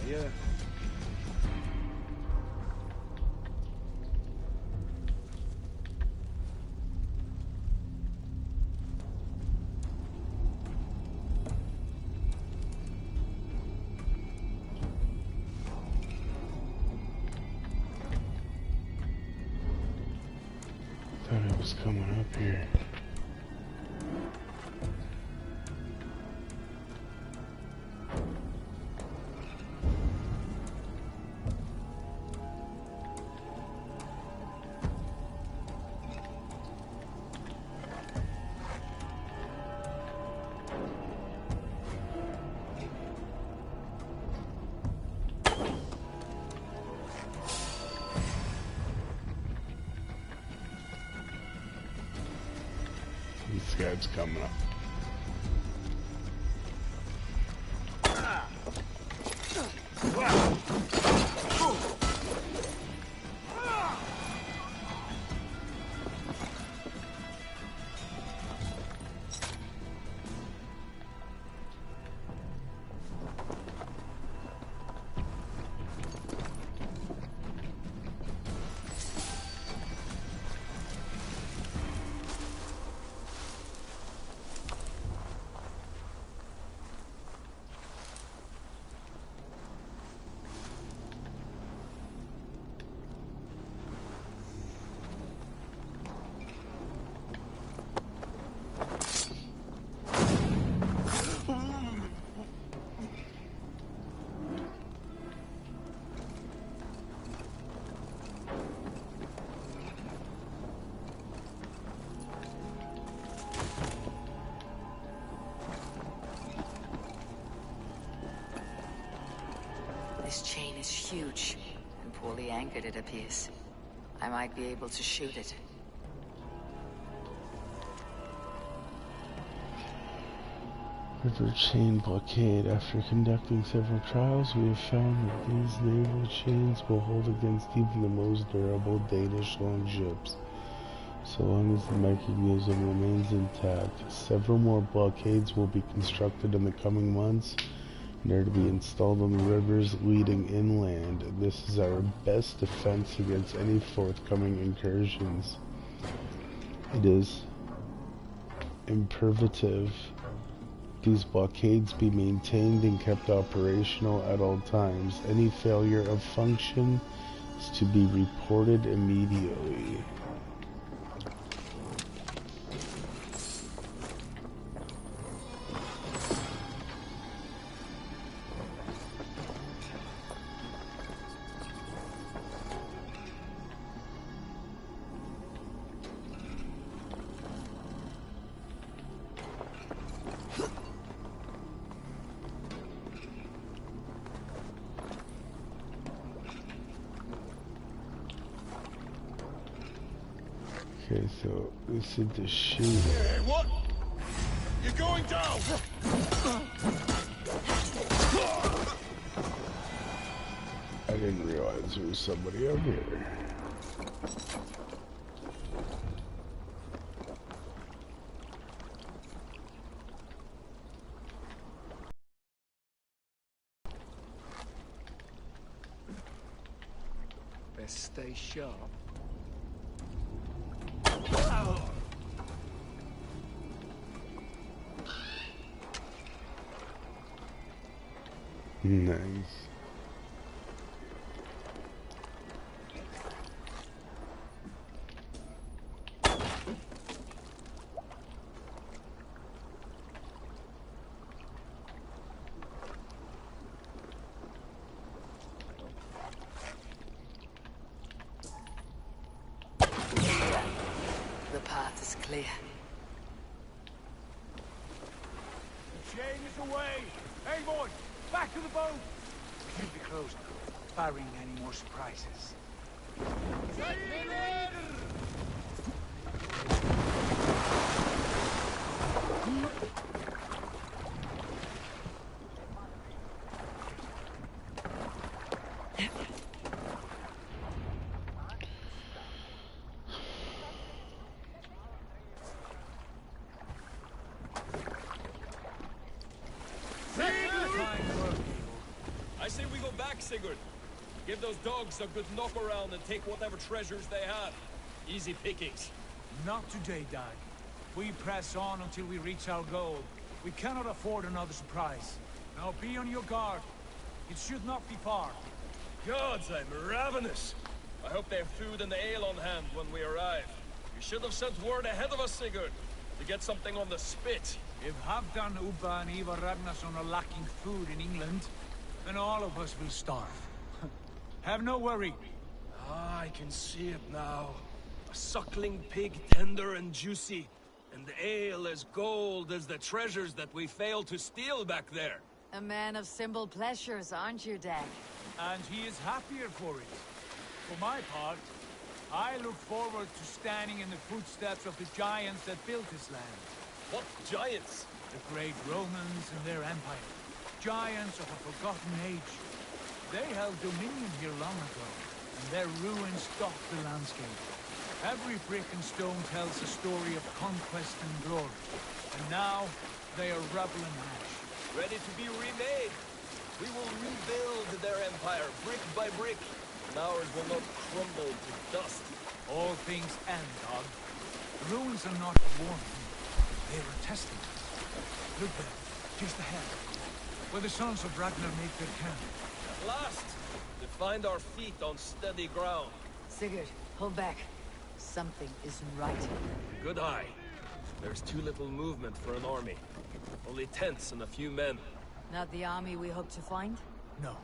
Yeah. Thought I was coming up here. This guy's coming up. This chain is huge, and poorly anchored it appears. I might be able to shoot it. River chain blockade. After conducting several trials, we have found that these naval chains will hold against even the most durable Danish longships, so long as the mechanism remains intact. Several more blockades will be constructed in the coming months, and are to be installed on the rivers leading inland. This is our best defense against any forthcoming incursions. It is imperative these blockades be maintained and kept operational at all times. Any failure of function is to be reported immediately. Okay, so this is the shoot. Hey, what? You're going down! I didn't realize there was somebody out here. Best stay sharp. Nice. The path is clear. The chain is away! Hey, boy! Back to the boat! We can't be close now, barring any more surprises. I say we go back, Sigurd. Give those dogs a good knock around and take whatever treasures they have. Easy pickings. Not today, Dag. We press on until we reach our goal. We cannot afford another surprise. Now be on your guard. It should not be far. Gods, I'm ravenous. I hope they have food and ale on hand when we arrive. You should have sent word ahead of us, Sigurd, to get something on the spit. If Halfdan, Ubba and Ivar Ragnarsson are lacking food in England, then all of us will starve. Have no worry. Ah, I can see it now. A suckling pig, tender and juicy, and ale as gold as the treasures that we failed to steal back there. A man of simple pleasures, aren't you, Dag? And he is happier for it. For my part, I look forward to standing in the footsteps of the giants that built this land. What giants? The great Romans and their empire. Giants of a forgotten age. They held dominion here long ago, and their ruins dot the landscape. Every brick and stone tells a story of conquest and glory. And now, they are rubble and ash. Ready to be remade. We will rebuild their empire, brick by brick, and ours will not crumble to dust. All things end, Dog. The ruins are not a warning. They are a testament. Look there, just ahead, where the sons of Ragnar make their camp. At last, to find our feet on steady ground. Sigurd, hold back. Something isn't right. Good eye. There's too little movement for an army. Only tents and a few men. Not the army we hope to find? No.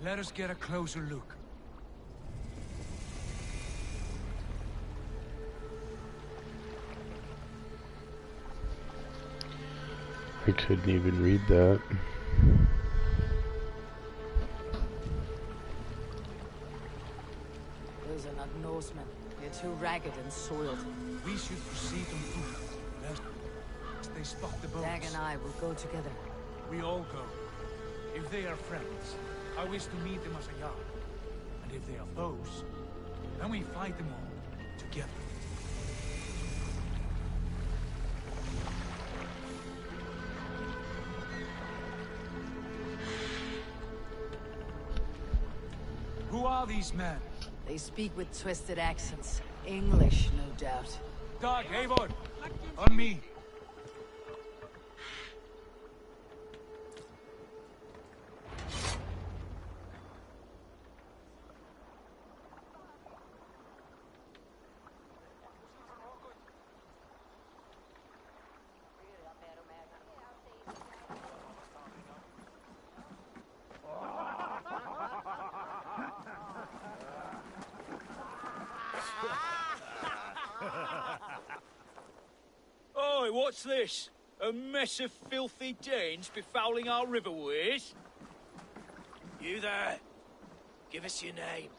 Let us get a closer look. I couldn't even read that. Norsemen. They're too ragged and soiled. We should proceed on foot, lest they spot the boats. Dag and I will go together. We all go. If they are friends, I wish to meet them as a yard. And if they are foes, then we fight them all together. Who are these men? They speak with twisted accents. English, no doubt. Dag, Eivor! On me! Oi, what's this? A mess of filthy Danes befouling our riverways? You there. Give us your name.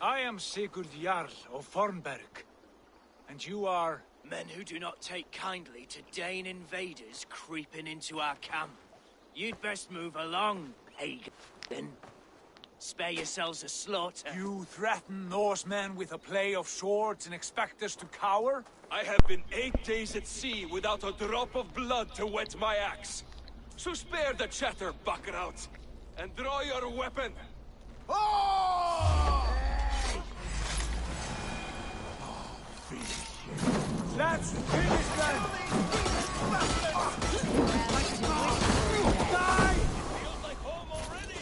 I am Sigurd Jarl of Fornberg. And you are... Men who do not take kindly to Dane invaders creeping into our camp. You'd best move along, pagan. Spare yourselves a slaughter. You threaten Norsemen with a play of swords and expect us to cower? I have been 8 days at sea without a drop of blood to wet my axe. So spare the chatter, Baccarat, and draw your weapon. Oh! Let's finish them! Die! Feels like home already.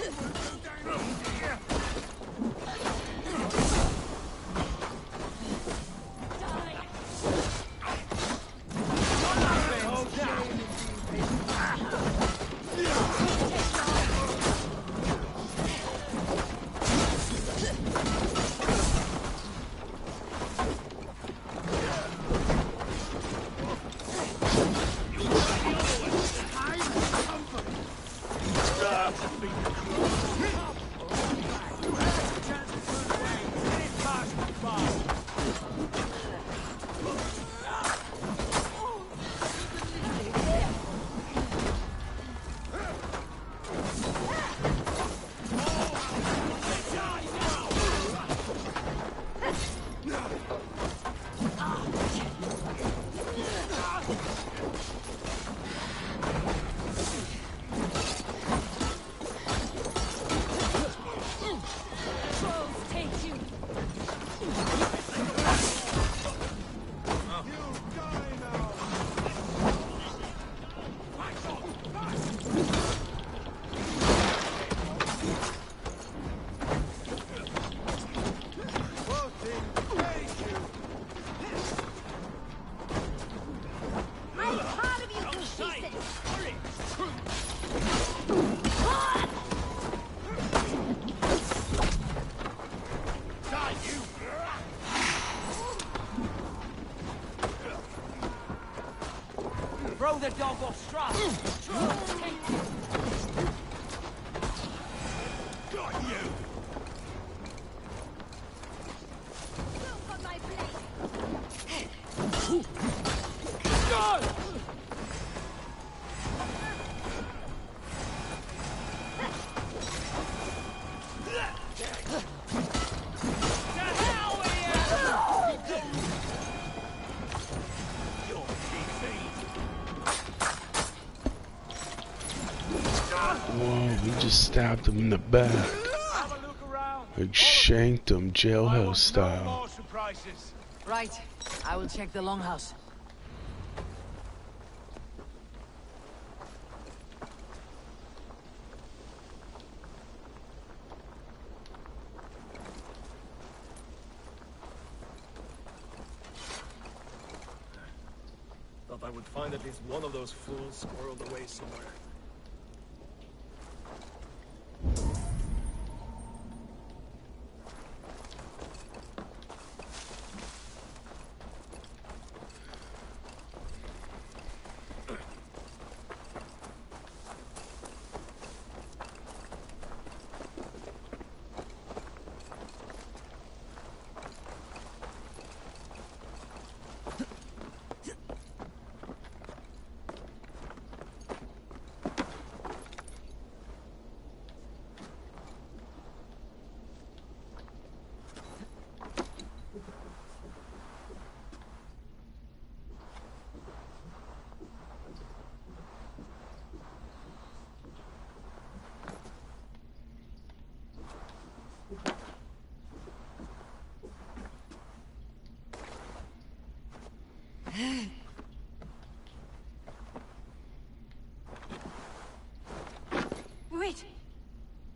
Throw the dog off strap. Take you. Got you. Whoa, he just stabbed him in the back. Like shanked him jailhouse style. Right. I will check the longhouse. Thought I would find at least one of those fools squirreled away somewhere. Wait!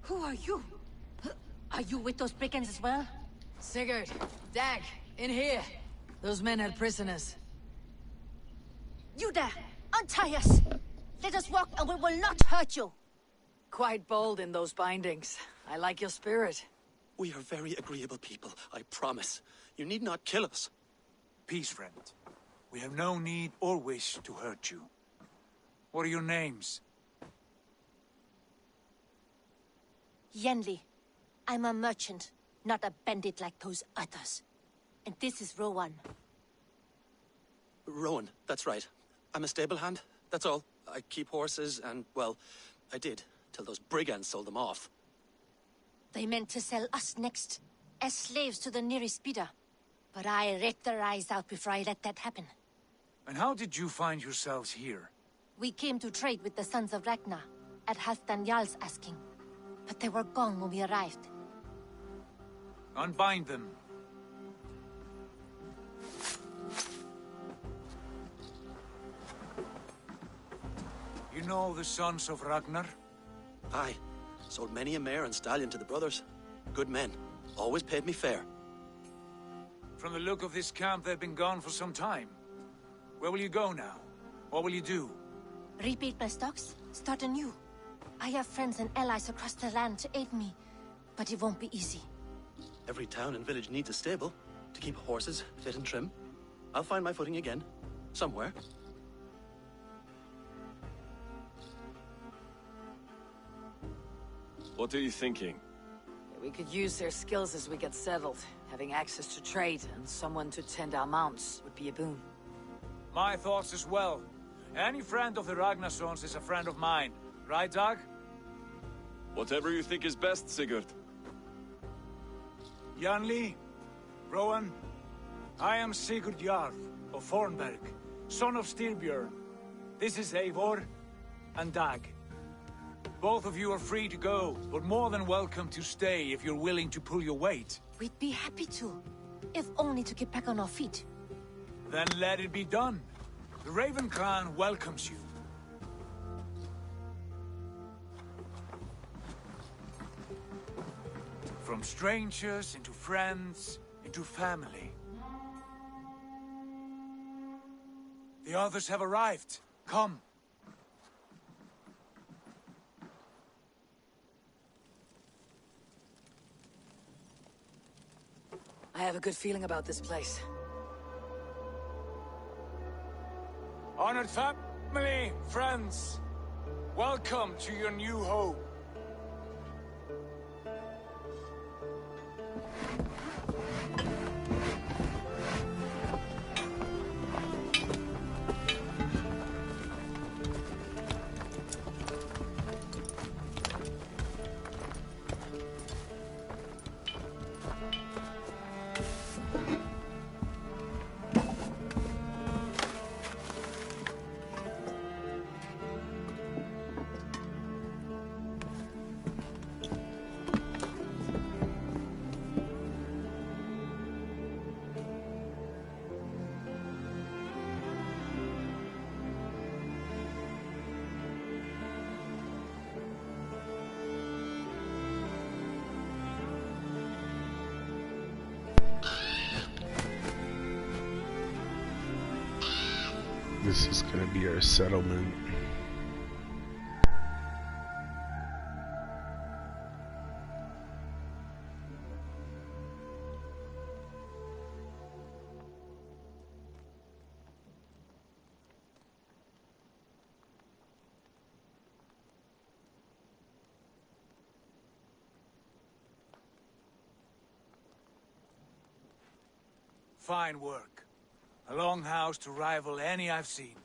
Who are you? Are you with those brigands as well? Sigurd, Dag, in here. Those men had prisoners. You there! Untie us! Let us walk and we will not hurt you! Quite bold in those bindings. I like your spirit. We are very agreeable people, I promise. You need not kill us. Peace, friend. We have no need or wish to hurt you. What are your names? Yenli. I'm a merchant, not a bandit like those others. And this is Rowan. Rowan, that's right. I'm a stable hand, that's all. I keep horses and, well, I did, till those brigands sold them off. They meant to sell us next, as slaves to the nearest bidder. But I ripped their eyes out before I let that happen. And how did you find yourselves here? We came to trade with the Sons of Ragnar, at Halfdan Jarl's asking. But they were gone when we arrived. Unbind them. You know the Sons of Ragnar? Aye. Sold many a mare and stallion to the brothers. Good men. Always paid me fair. From the look of this camp, they've been gone for some time. Where will you go now? What will you do? Rebuild my stocks, start anew. I have friends and allies across the land to aid me, but it won't be easy. Every town and village needs a stable to keep horses fit and trim. I'll find my footing again. Somewhere. What are you thinking? We could use their skills as we get settled. Having access to trade and someone to tend our mounts would be a boon. My thoughts as well. Any friend of the Ragnarsons is a friend of mine. Right, Dag? Whatever you think is best, Sigurd. Janli, Rowan, I am Sigurd Jarl of Fornberg, son of Styrbjörn. This is Eivor and Dag. Both of you are free to go, but more than welcome to stay if you're willing to pull your weight. We'd be happy to, if only to get back on our feet. Then let it be done. The Raven Clan welcomes you. From strangers, into friends, into family. The others have arrived. Come. I have a good feeling about this place. Honored family, friends, welcome to your new home. This is gonna be our settlement. Fine work. A longhouse to rival any I've seen.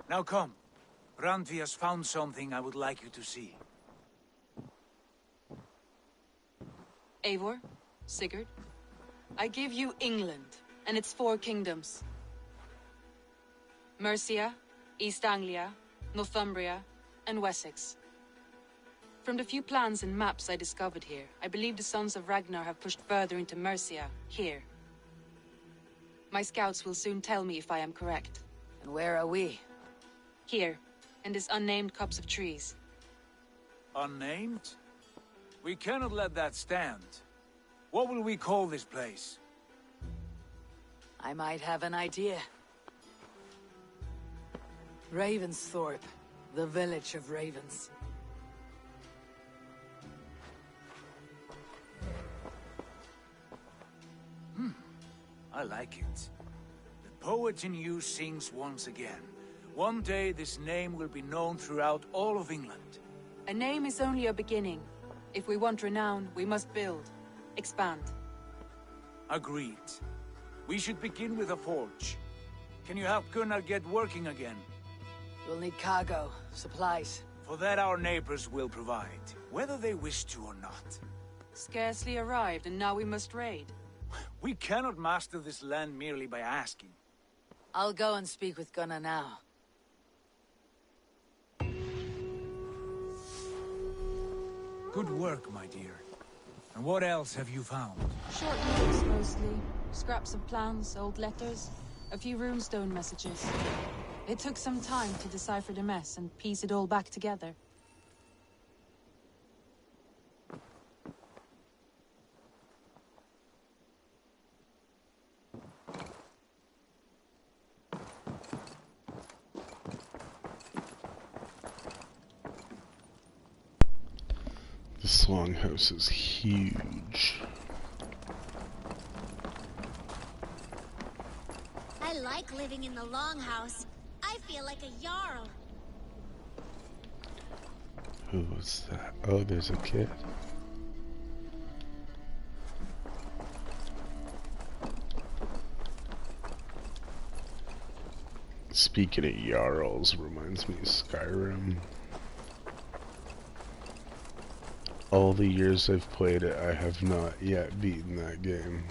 Now come. Randvi has found something I would like you to see. Eivor, Sigurd, I give you England and its 4 kingdoms. Mercia, East Anglia, Northumbria, and Wessex. From the few plans and maps I discovered here, I believe the Sons of Ragnar have pushed further into Mercia, here. My scouts will soon tell me if I am correct. And where are we? Here, in this unnamed copse of trees. Unnamed? We cannot let that stand. What will we call this place? I might have an idea. Ravensthorpe, the village of ravens. I like it. The poet in you sings once again. One day this name will be known throughout all of England. A name is only a beginning. If we want renown, we must build. Expand. Agreed. We should begin with a forge. Can you help Gunnar get working again? We'll need cargo, supplies. For that our neighbors will provide, whether they wish to or not. Scarcely arrived, and now we must raid. We cannot master this land merely by asking. I'll go and speak with Gunnar now. Good work, my dear. And what else have you found? Short notes, mostly. Scraps of plans, old letters, a few runestone messages. It took some time to decipher the mess and piece it all back together. This longhouse is huge. I like living in the longhouse. I feel like a Jarl. Who was that? Oh, there's a kid. Speaking of Jarls, reminds me of Skyrim. All the years I've played it, I have not yet beaten that game.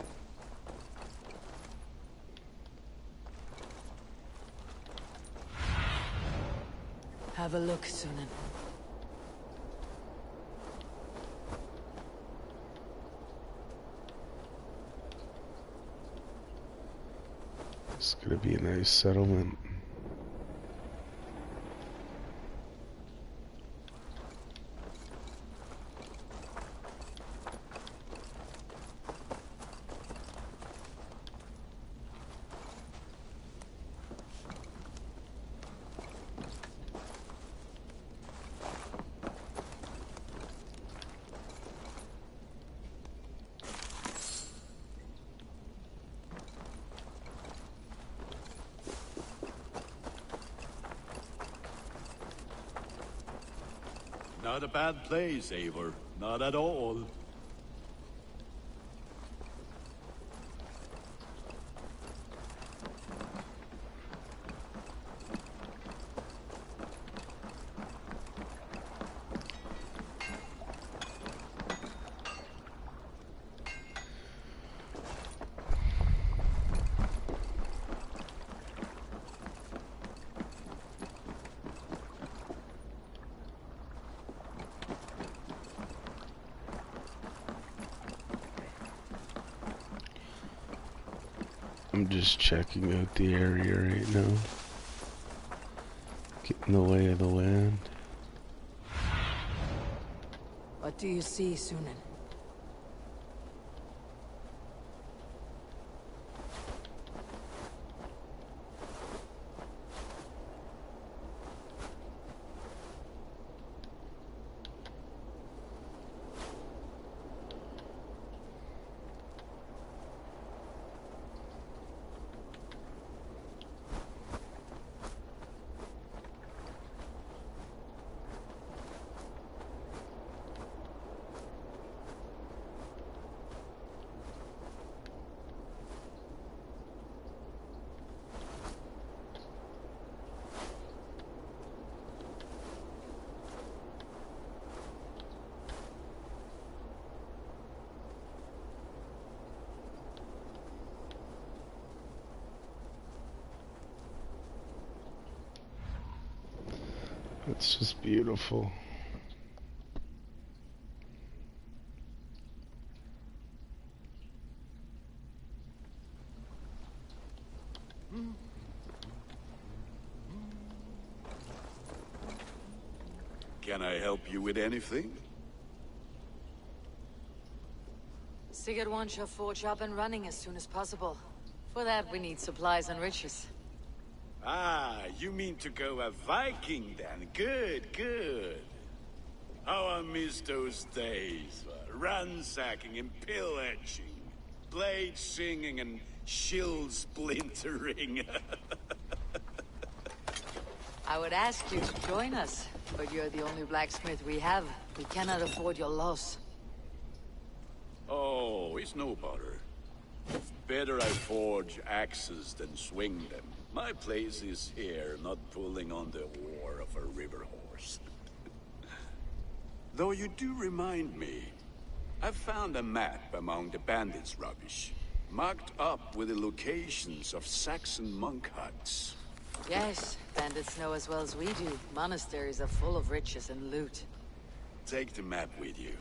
Have a look, Sunan. It's gonna be a nice settlement. Not a bad place, Eivor. Not at all. I'm just checking out the area right now. Getting the lay of the land. What do you see, Sunan? It's just beautiful. Can I help you with anything? Sigurd wants your forge up and running as soon as possible. For that, we need supplies and riches. Ah, you mean to go a Viking then? Good, good. How I miss those days. Ransacking and pillaging. Blade singing and shield splintering. I would ask you to join us, but you're the only blacksmith we have. We cannot afford your loss. Oh, it's no bother. Better I forge axes than swing them. My place is here, not pulling on the oar of a river horse. Though you do remind me, I've found a map among the bandits' rubbish, marked up with the locations of Saxon monk huts. Yes, bandits know as well as we do. Monasteries are full of riches and loot. Take the map with you,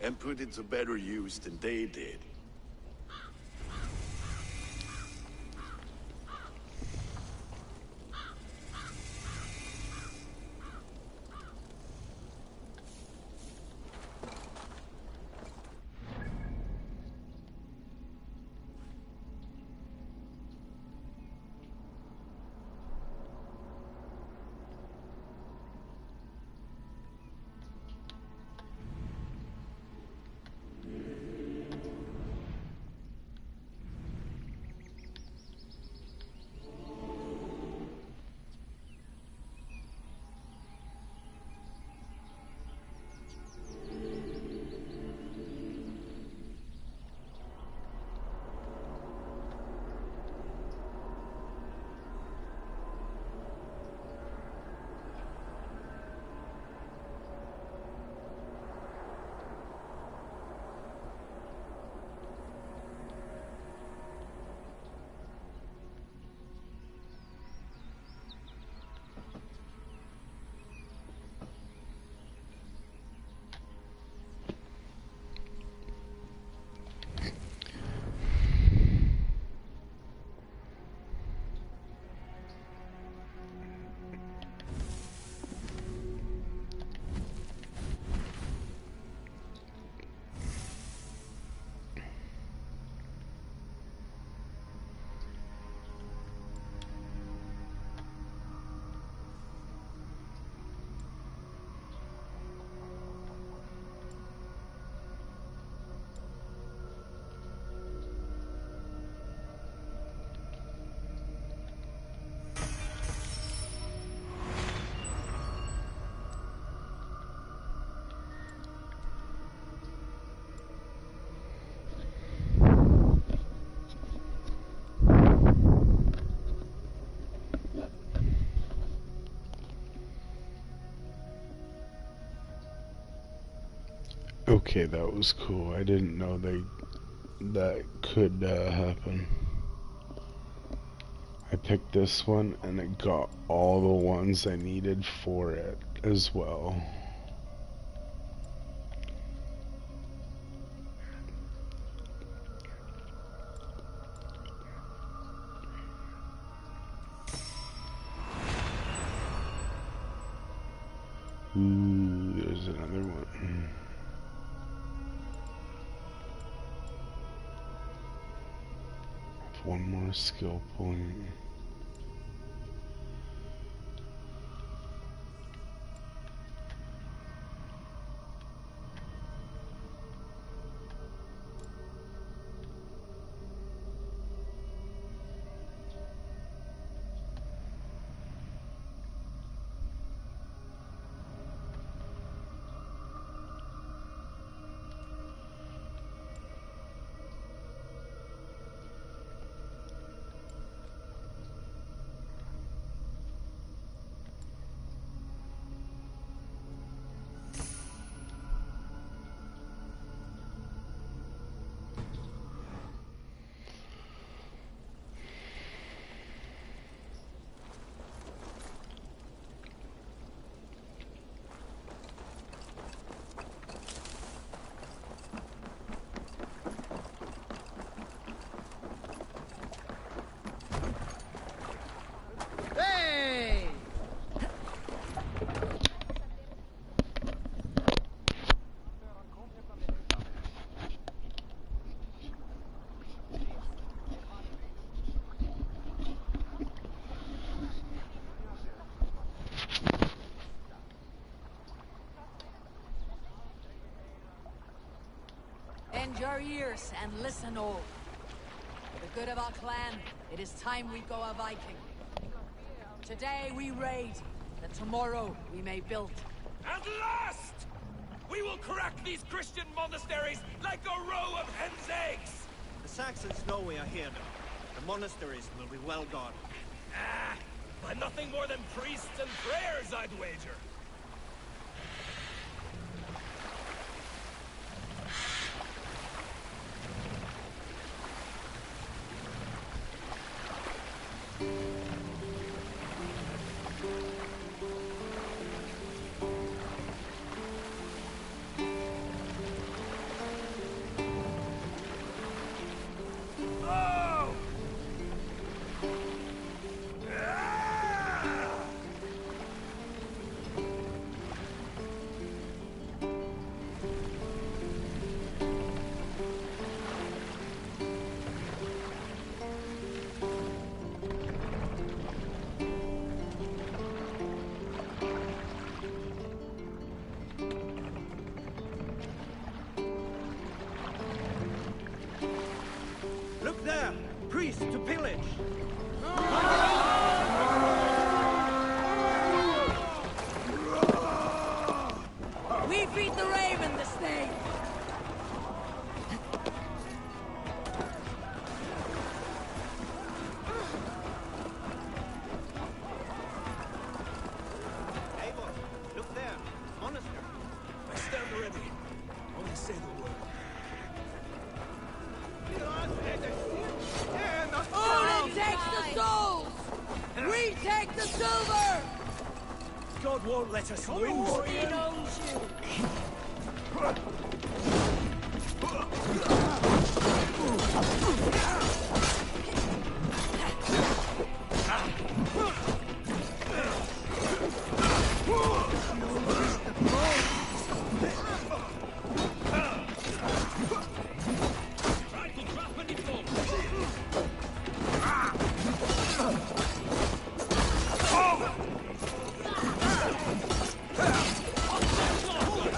and put it to better use than they did. Okay, that was cool. I didn't know that could happen. I picked this one and it got all the ones I needed for it as well. Ooh, there's another one. One more skill point. ears and listen all. For the good of our clan, it is time we go a Viking. Today we raid, that tomorrow we may build. At last! We will crack these Christian monasteries like a row of hen's eggs! The Saxons know we are here now. The monasteries will be well guarded. Ah, by nothing more than priests and prayers, I'd wager. Look there! Priests to pillage! We feed the raven this day! Eivor, look there! Monastery! I stand ready. Only say the word. Odin takes the souls! We take the silver! God won't let us lose. He knows you!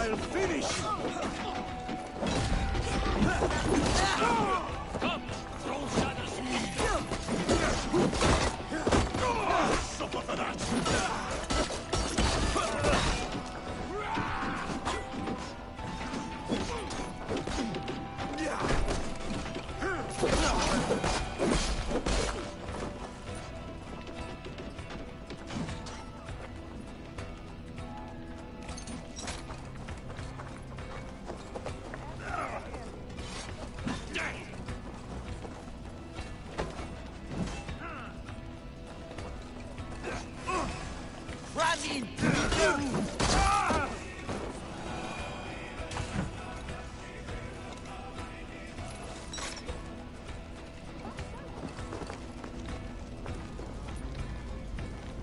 I'll finish you! Come, throw shadows! Suffer for that!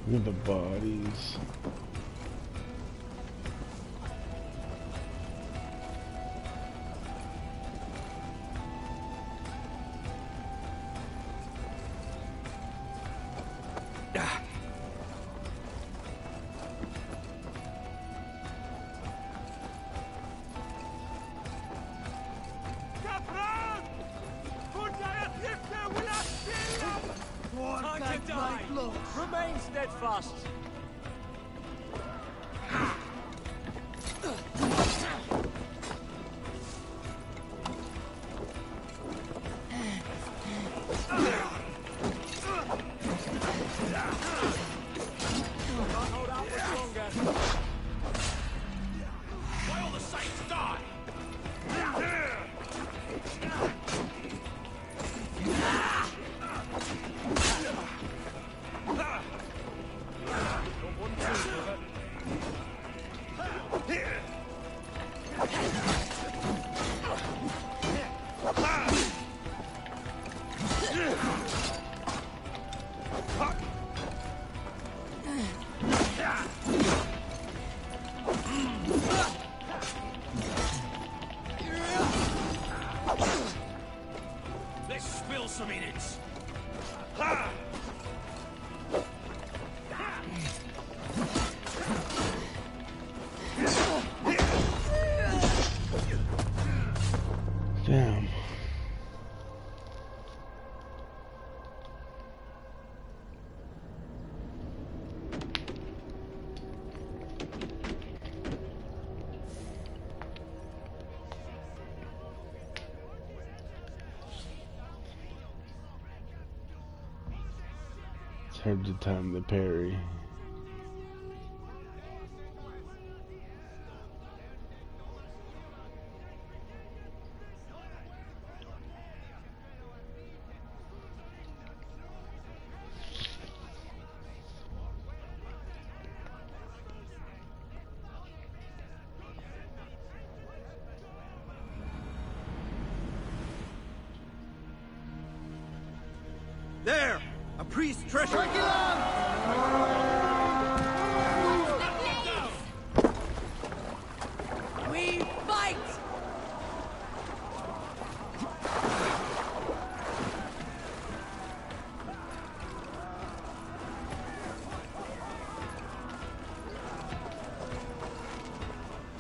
Look at the bodies. Time to die! Remain steadfast! Can't hold out much longer. While the saints die! Let's spill some innards. Damn. Hard to time the parry. There! A priest's treasure! We fight!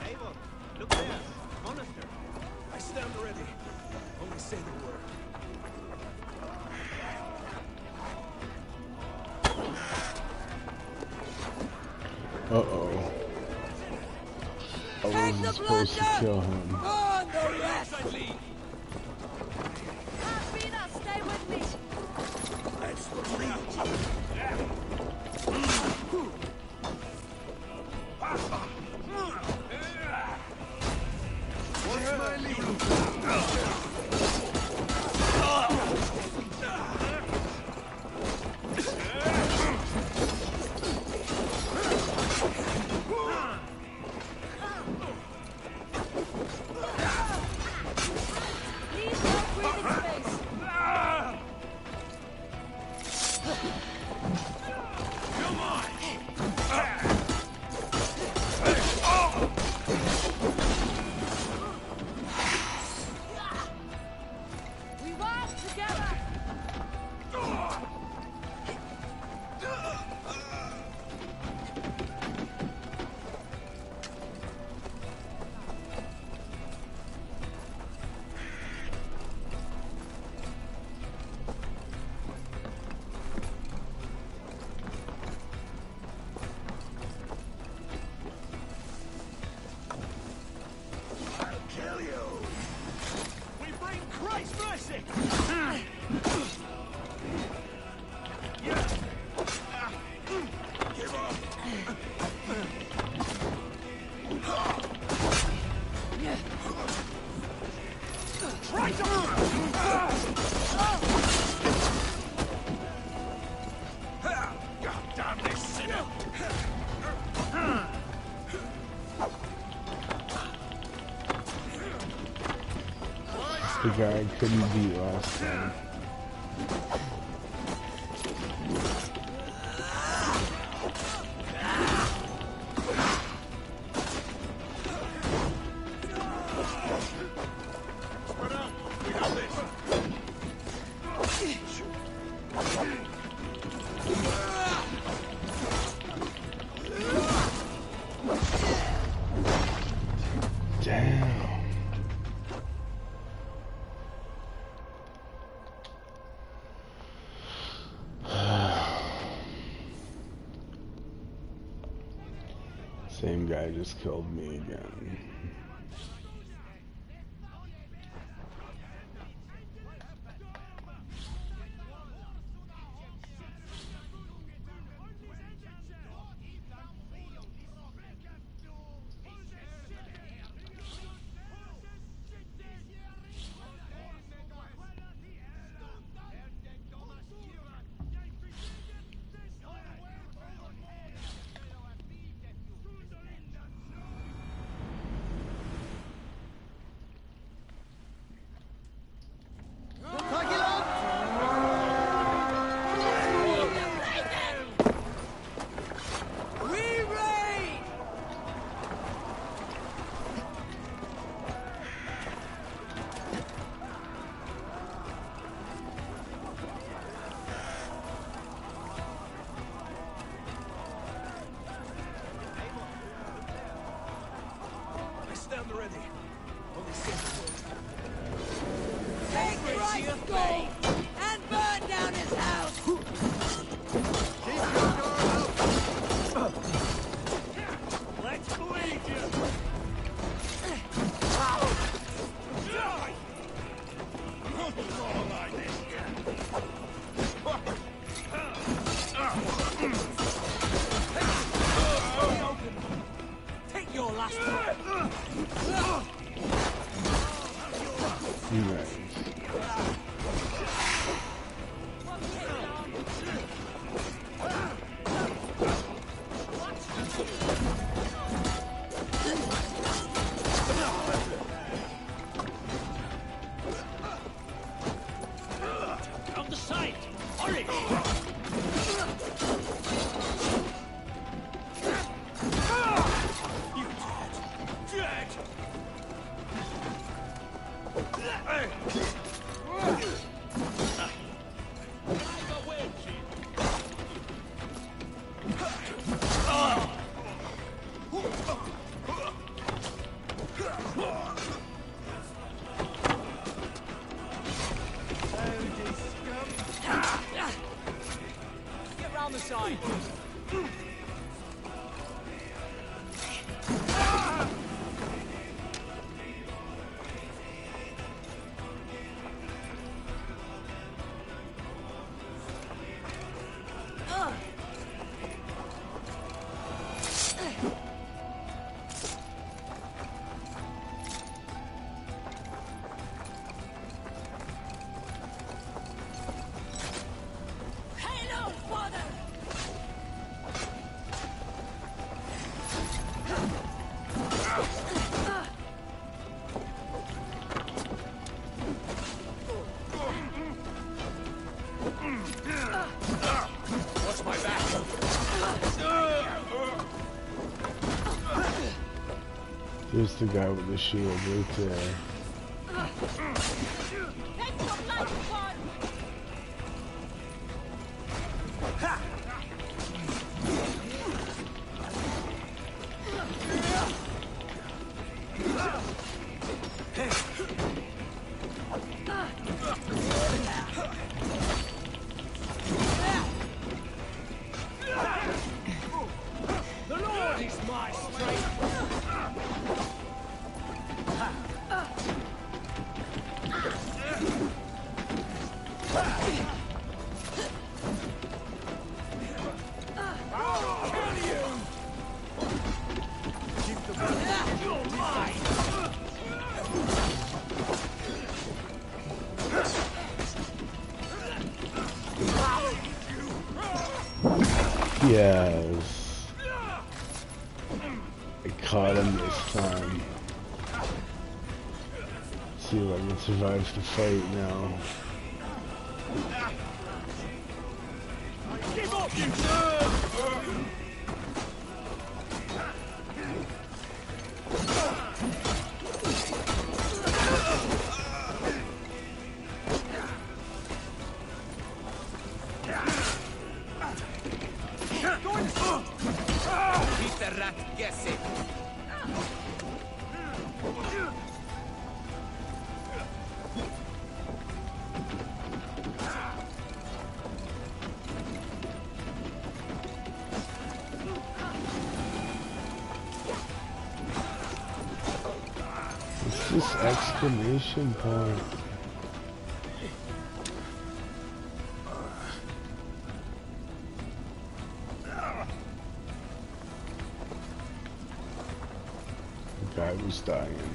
Avon, look there! Monastery! I stand ready. Only say the word. Uh-oh. I wasn't supposed to kill him. On the rest! Stay with me. Let's retreat! What's my lead? Please don't breathe in space. Come on! We walk together. I'll kill you! We bring Christ's blessing! Give up! Try God damn this sinner! The guy I couldn't beat last time. Spread out! We got this! Damn. Same guy just killed me again. Take your last Nice. on the side. Hurry! You dead. Get round the side. Hello, father! Watch my back. There's the guy with the shield right there. Take your life, father! The Lord is my strength. I'll kill you. Keep the blood. You're mine. Yes. I caught him this time. See if I can survive the fight now. Keep up, you Keep the rat guessing. What's this exclamation point? The guy was dying.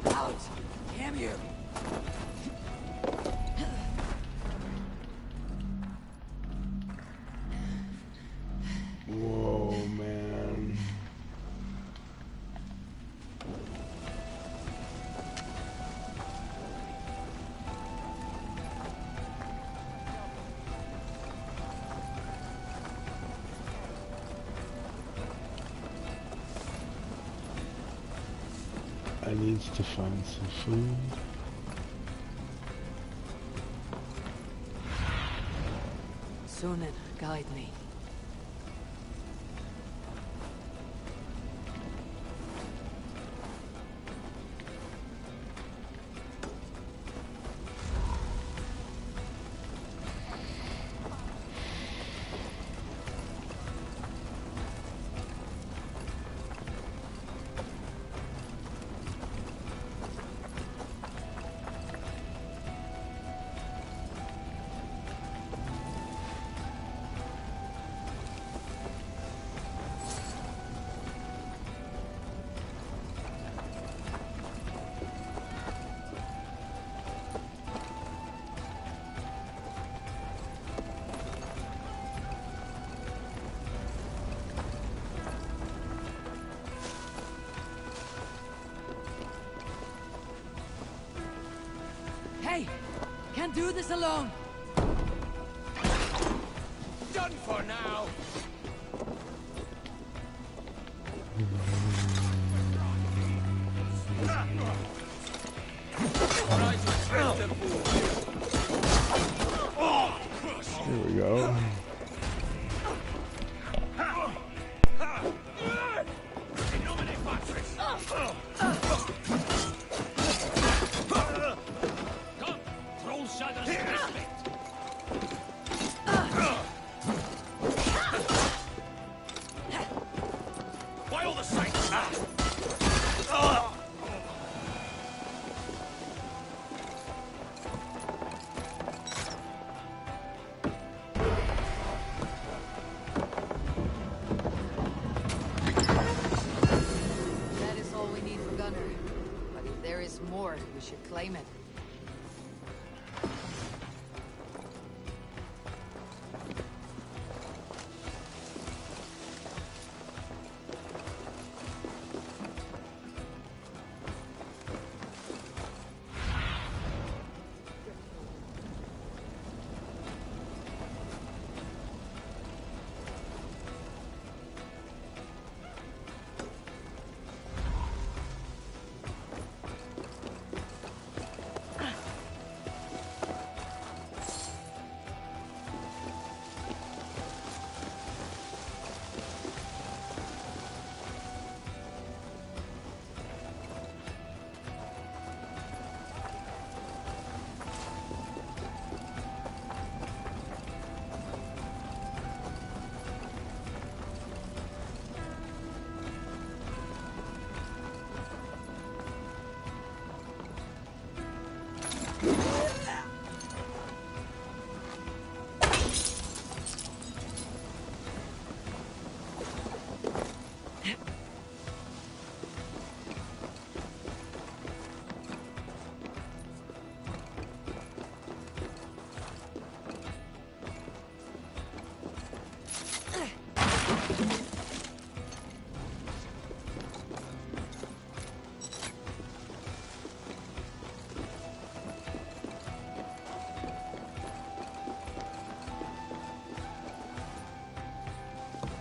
Out! Damn you! Whoa, man. I need to find some food. Sunan, guide me. Hey! Can't do this alone! Done for now! Here we go. By all the saints! That is all we need for Gunner. But if there is more, we should claim it.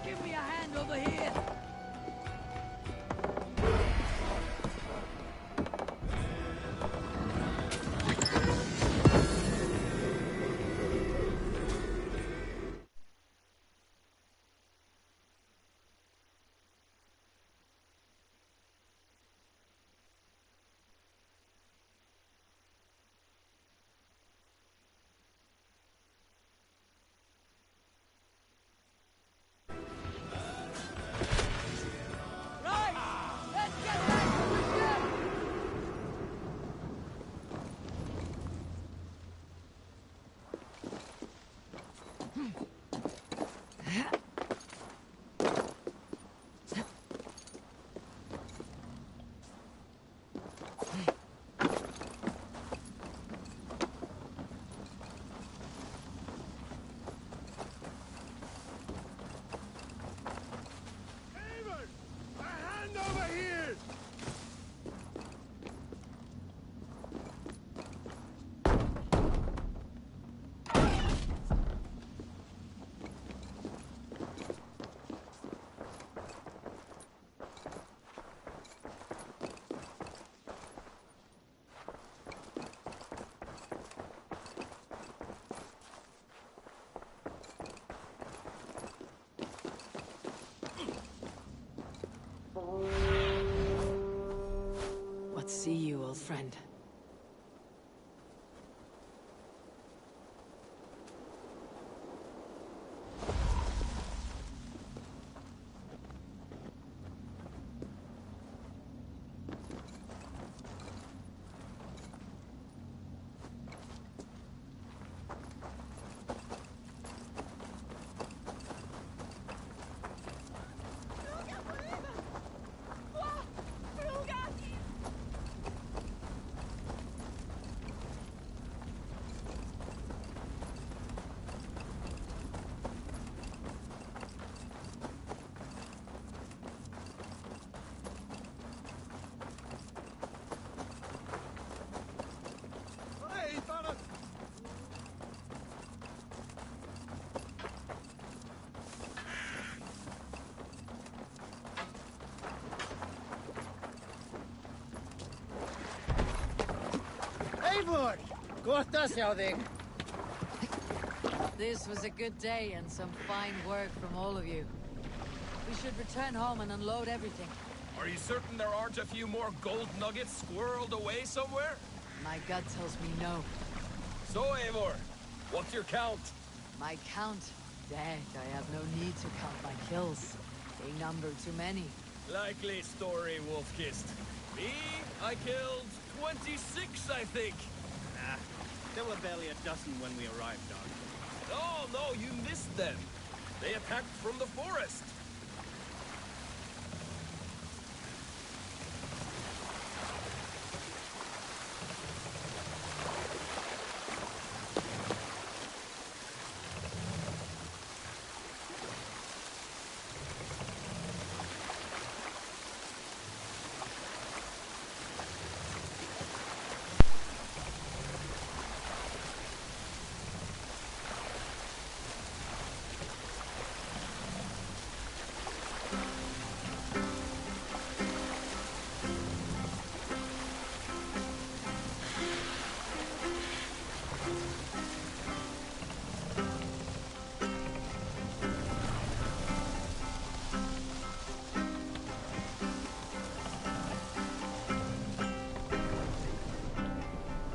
Give me a hand over here! What see you, old friend? Eivor! Gott sjá þig! This was a good day and some fine work from all of you. We should return home and unload everything. Are you certain there aren't a few more gold nuggets squirreled away somewhere? My gut tells me no. So, Eivor, what's your count? My count? Dad, I have no need to count my kills. They number too many. Likely story, Wolfkist. Me, I killed 26, I think. Nah, there were barely a dozen when we arrived, dog. Oh, no, you missed them. They attacked from the forest.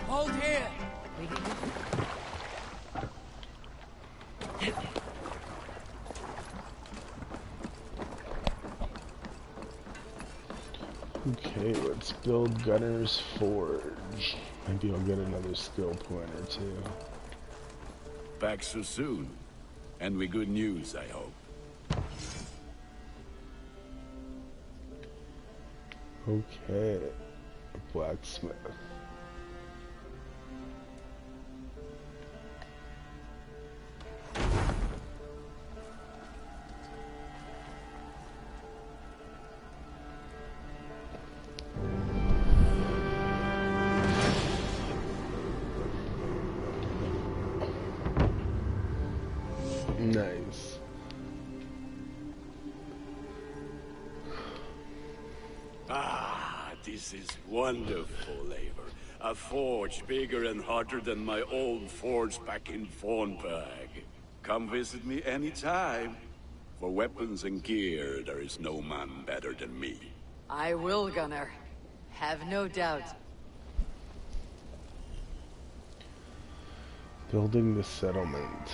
Hold here! Okay, let's build Gunner's Forge. Maybe I'll get another skill point or two. Back so soon. And with good news, I hope. Okay, blacksmith. Nice. Ah, this is wonderful, Eivor. A forge bigger and hotter than my old forge back in Fornburg. Come visit me anytime. For weapons and gear, there is no man better than me. I will, Gunnar. Have no doubt. Building the settlement.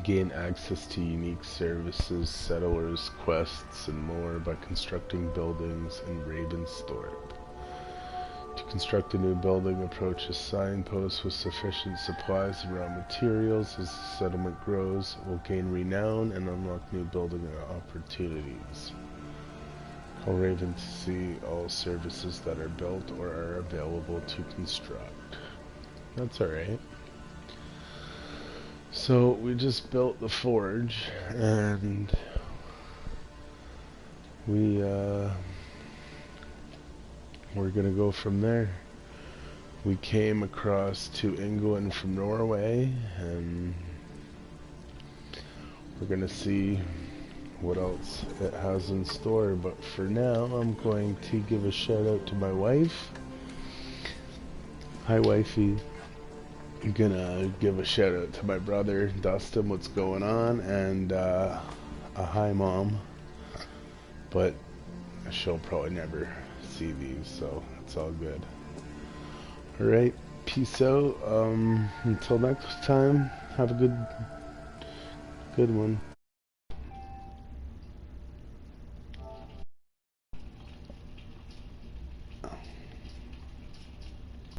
Gain access to unique services, settlers, quests, and more by constructing buildings in Ravensthorpe. To construct a new building, approach a signpost with sufficient supplies of raw materials. As the settlement grows, it will gain renown and unlock new building opportunities. Call Raven to see all services that are built or are available to construct. That's alright. So we just built the forge, and we're gonna go from there. We came across to England from Norway, and we're gonna see what else it has in store. But for now, I'm going to give a shout out to my wife. Hi, wifey. I'm gonna give a shout out to my brother Dustin, what's going on, and a hi mom, but she'll probably never see these, so it's all good. Alright, peace out. Until next time, have a good one.